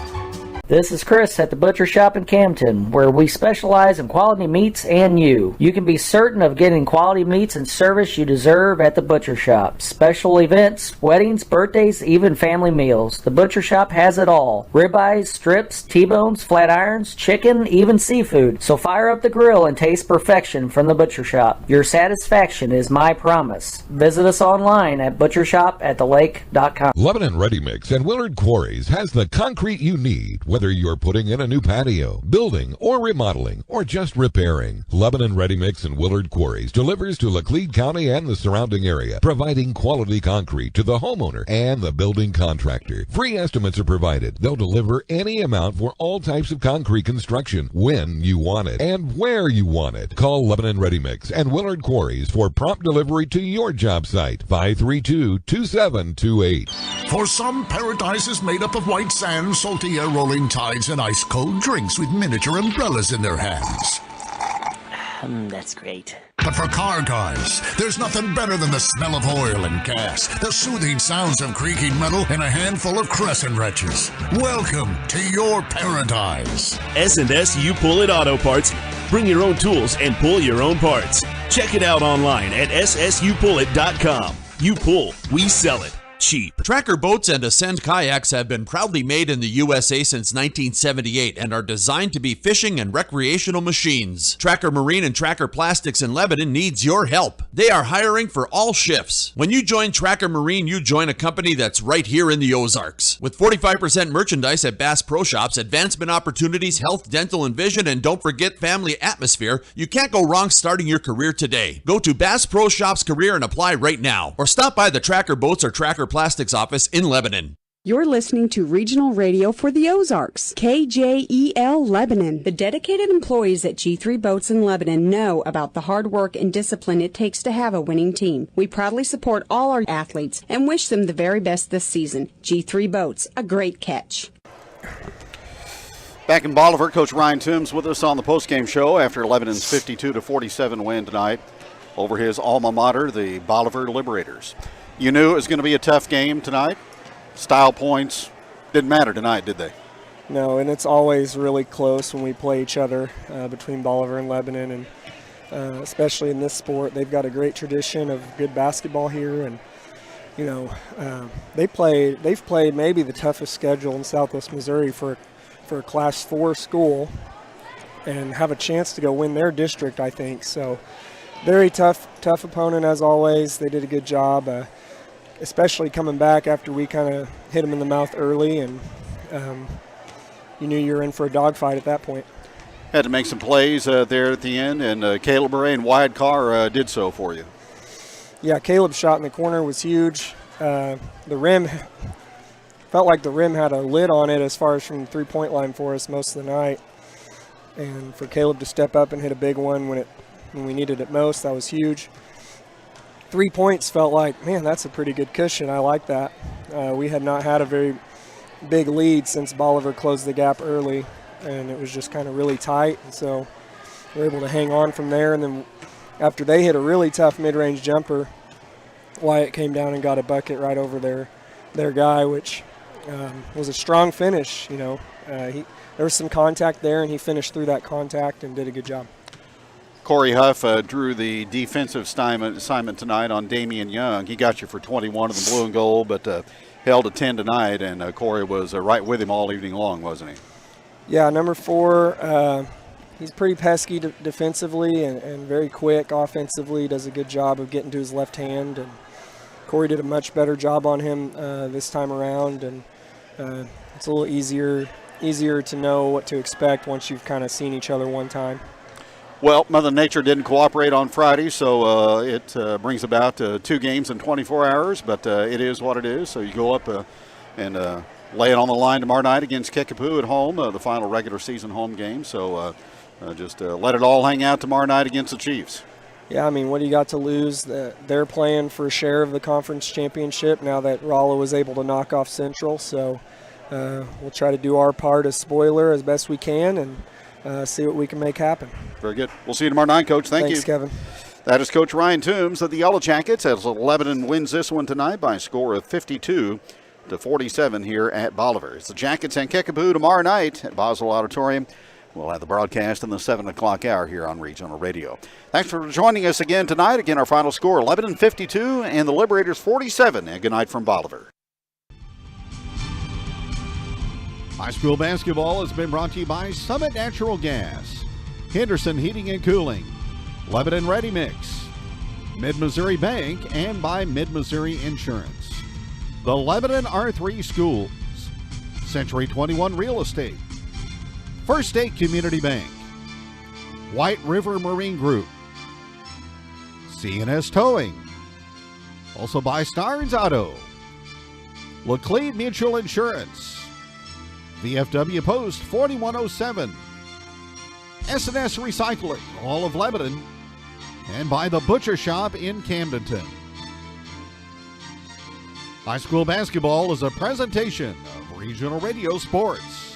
This is Chris at the Butcher Shop in Camden, where we specialize in quality meats and you. You can be certain of getting quality meats and service you deserve at the Butcher Shop. Special events, weddings, birthdays, even family meals. The Butcher Shop has it all. Ribeyes, strips, T-bones, flat irons, chicken, even seafood. So fire up the grill and taste perfection from the Butcher Shop. Your satisfaction is my promise. Visit us online at butchershopathelake.com. Lebanon Ready Mix and Willard Quarries has the concrete you need, whether you're putting in a new patio, building, or remodeling, or just repairing. Lebanon Ready Mix and Willard Quarries delivers to Laclede County and the surrounding area, providing quality concrete to the homeowner and the building contractor. Free estimates are provided. They'll deliver any amount for all types of concrete construction when you want it and where you want it. Call Lebanon Ready Mix and Willard Quarries for prompt delivery to your job site. 532-2728. For some, paradise is made up of white sand, salty air, rolling tides, and ice-cold drinks with miniature umbrellas in their hands. That's great. But for car guys, there's nothing better than the smell of oil and gas, the soothing sounds of creaking metal, and a handful of crescent wrenches. Welcome to your paradise. S&S You Pull It Auto Parts. Bring your own tools and pull your own parts. Check it out online at ssupullit.com. You pull, we sell it. Cheap. Tracker boats and Ascend kayaks have been proudly made in the USA since 1978 and are designed to be fishing and recreational machines. Tracker Marine and Tracker Plastics in Lebanon needs your help. They are hiring for all shifts. When you join Tracker Marine, you join a company that's right here in the Ozarks. With 45% merchandise at Bass Pro Shops, advancement opportunities, health, dental, and vision, and don't forget family atmosphere, you can't go wrong starting your career today. Go to Bass Pro Shops Career and apply right now, or stop by the Tracker Boats or Tracker Plastics office in Lebanon. You're listening to Regional Radio for the Ozarks, KJEL Lebanon. The dedicated employees at G3 Boats in Lebanon know about the hard work and discipline it takes to have a winning team. We proudly support all our athletes and wish them the very best this season. G3 Boats, a great catch. Back in Bolivar, Coach Ryan Toombs with us on the postgame show after Lebanon's 52-47 win tonight over his alma mater, the Bolivar Liberators. You knew it was going to be a tough game tonight. Style points didn't matter tonight, did they? No, and it's always really close when we play each other between Bolivar and Lebanon, and especially in this sport. They've got a great tradition of good basketball here, and you know they've played maybe the toughest schedule in Southwest Missouri for a Class 4 school, and have a chance to go win their district, I think. So very tough opponent as always. They did a good job. Especially coming back after we kind of hit them in the mouth early, and you knew you were in for a dogfight at that point. Had to make some plays there at the end, and Caleb Murray and Wyatt Carr did so for you. Yeah, Caleb's shot in the corner was huge. The rim, felt like the rim had a lid on it as far as from the three-point line for us most of the night. And for Caleb to step up and hit a big one when we needed it most, that was huge. 3 points felt like, man, that's a pretty good cushion. I like that. We had not had a very big lead since Bolivar closed the gap early, and it was just kind of really tight. And so we were able to hang on from there. And then after they hit a really tough mid-range jumper, Wyatt came down and got a bucket right over their guy, which was a strong finish. You know, there was some contact there, and he finished through that contact and did a good job. Corey Huff drew the defensive assignment tonight on Damian Young. He got you for 21 in the blue and gold, but held a 10 tonight, and Corey was right with him all evening long, wasn't he? Yeah, number 4, He's pretty pesky defensively and very quick offensively. Does a good job of getting to his left hand. And Corey did a much better job on him this time around. And it's a little easier to know what to expect once you've kind of seen each other one time. Well, Mother Nature didn't cooperate on Friday, so it brings about 2 games in 24 hours, but it is what it is. So you go up and lay it on the line tomorrow night against Kickapoo at home, the final regular season home game. So just let it all hang out tomorrow night against the Chiefs. Yeah, I mean, what do you got to lose? They're playing for a share of the conference championship now that Rolla was able to knock off Central. So we'll try to do our part as spoiler as best we can and see what we can make happen. Very good. We'll see you tomorrow night, Coach. Thanks, you. Kevin. That is Coach Ryan Toombs of the Yellow Jackets as Lebanon wins this one tonight by a score of 52-47 here at Bolivar. It's the Jackets and Kickapoo tomorrow night at Boswell Auditorium. We'll have the broadcast in the 7 o'clock hour here on Regional Radio. Thanks for joining us again tonight. Again, our final score, Lebanon 52 and the Liberators 47. And good night from Bolivar. High school basketball has been brought to you by Summit Natural Gas, Henderson Heating and Cooling, Lebanon Ready Mix, Mid-Missouri Bank, and by Mid-Missouri Insurance. The Lebanon R3 Schools, Century 21 Real Estate, First State Community Bank, White River Marine Group, C&S Towing, also by Starnes Auto, Laclede Mutual Insurance, VFW Post 4107, S&S Recycling, all of Lebanon, and by the Butcher Shop in Camdenton. High school basketball is a presentation of Regional Radio Sports.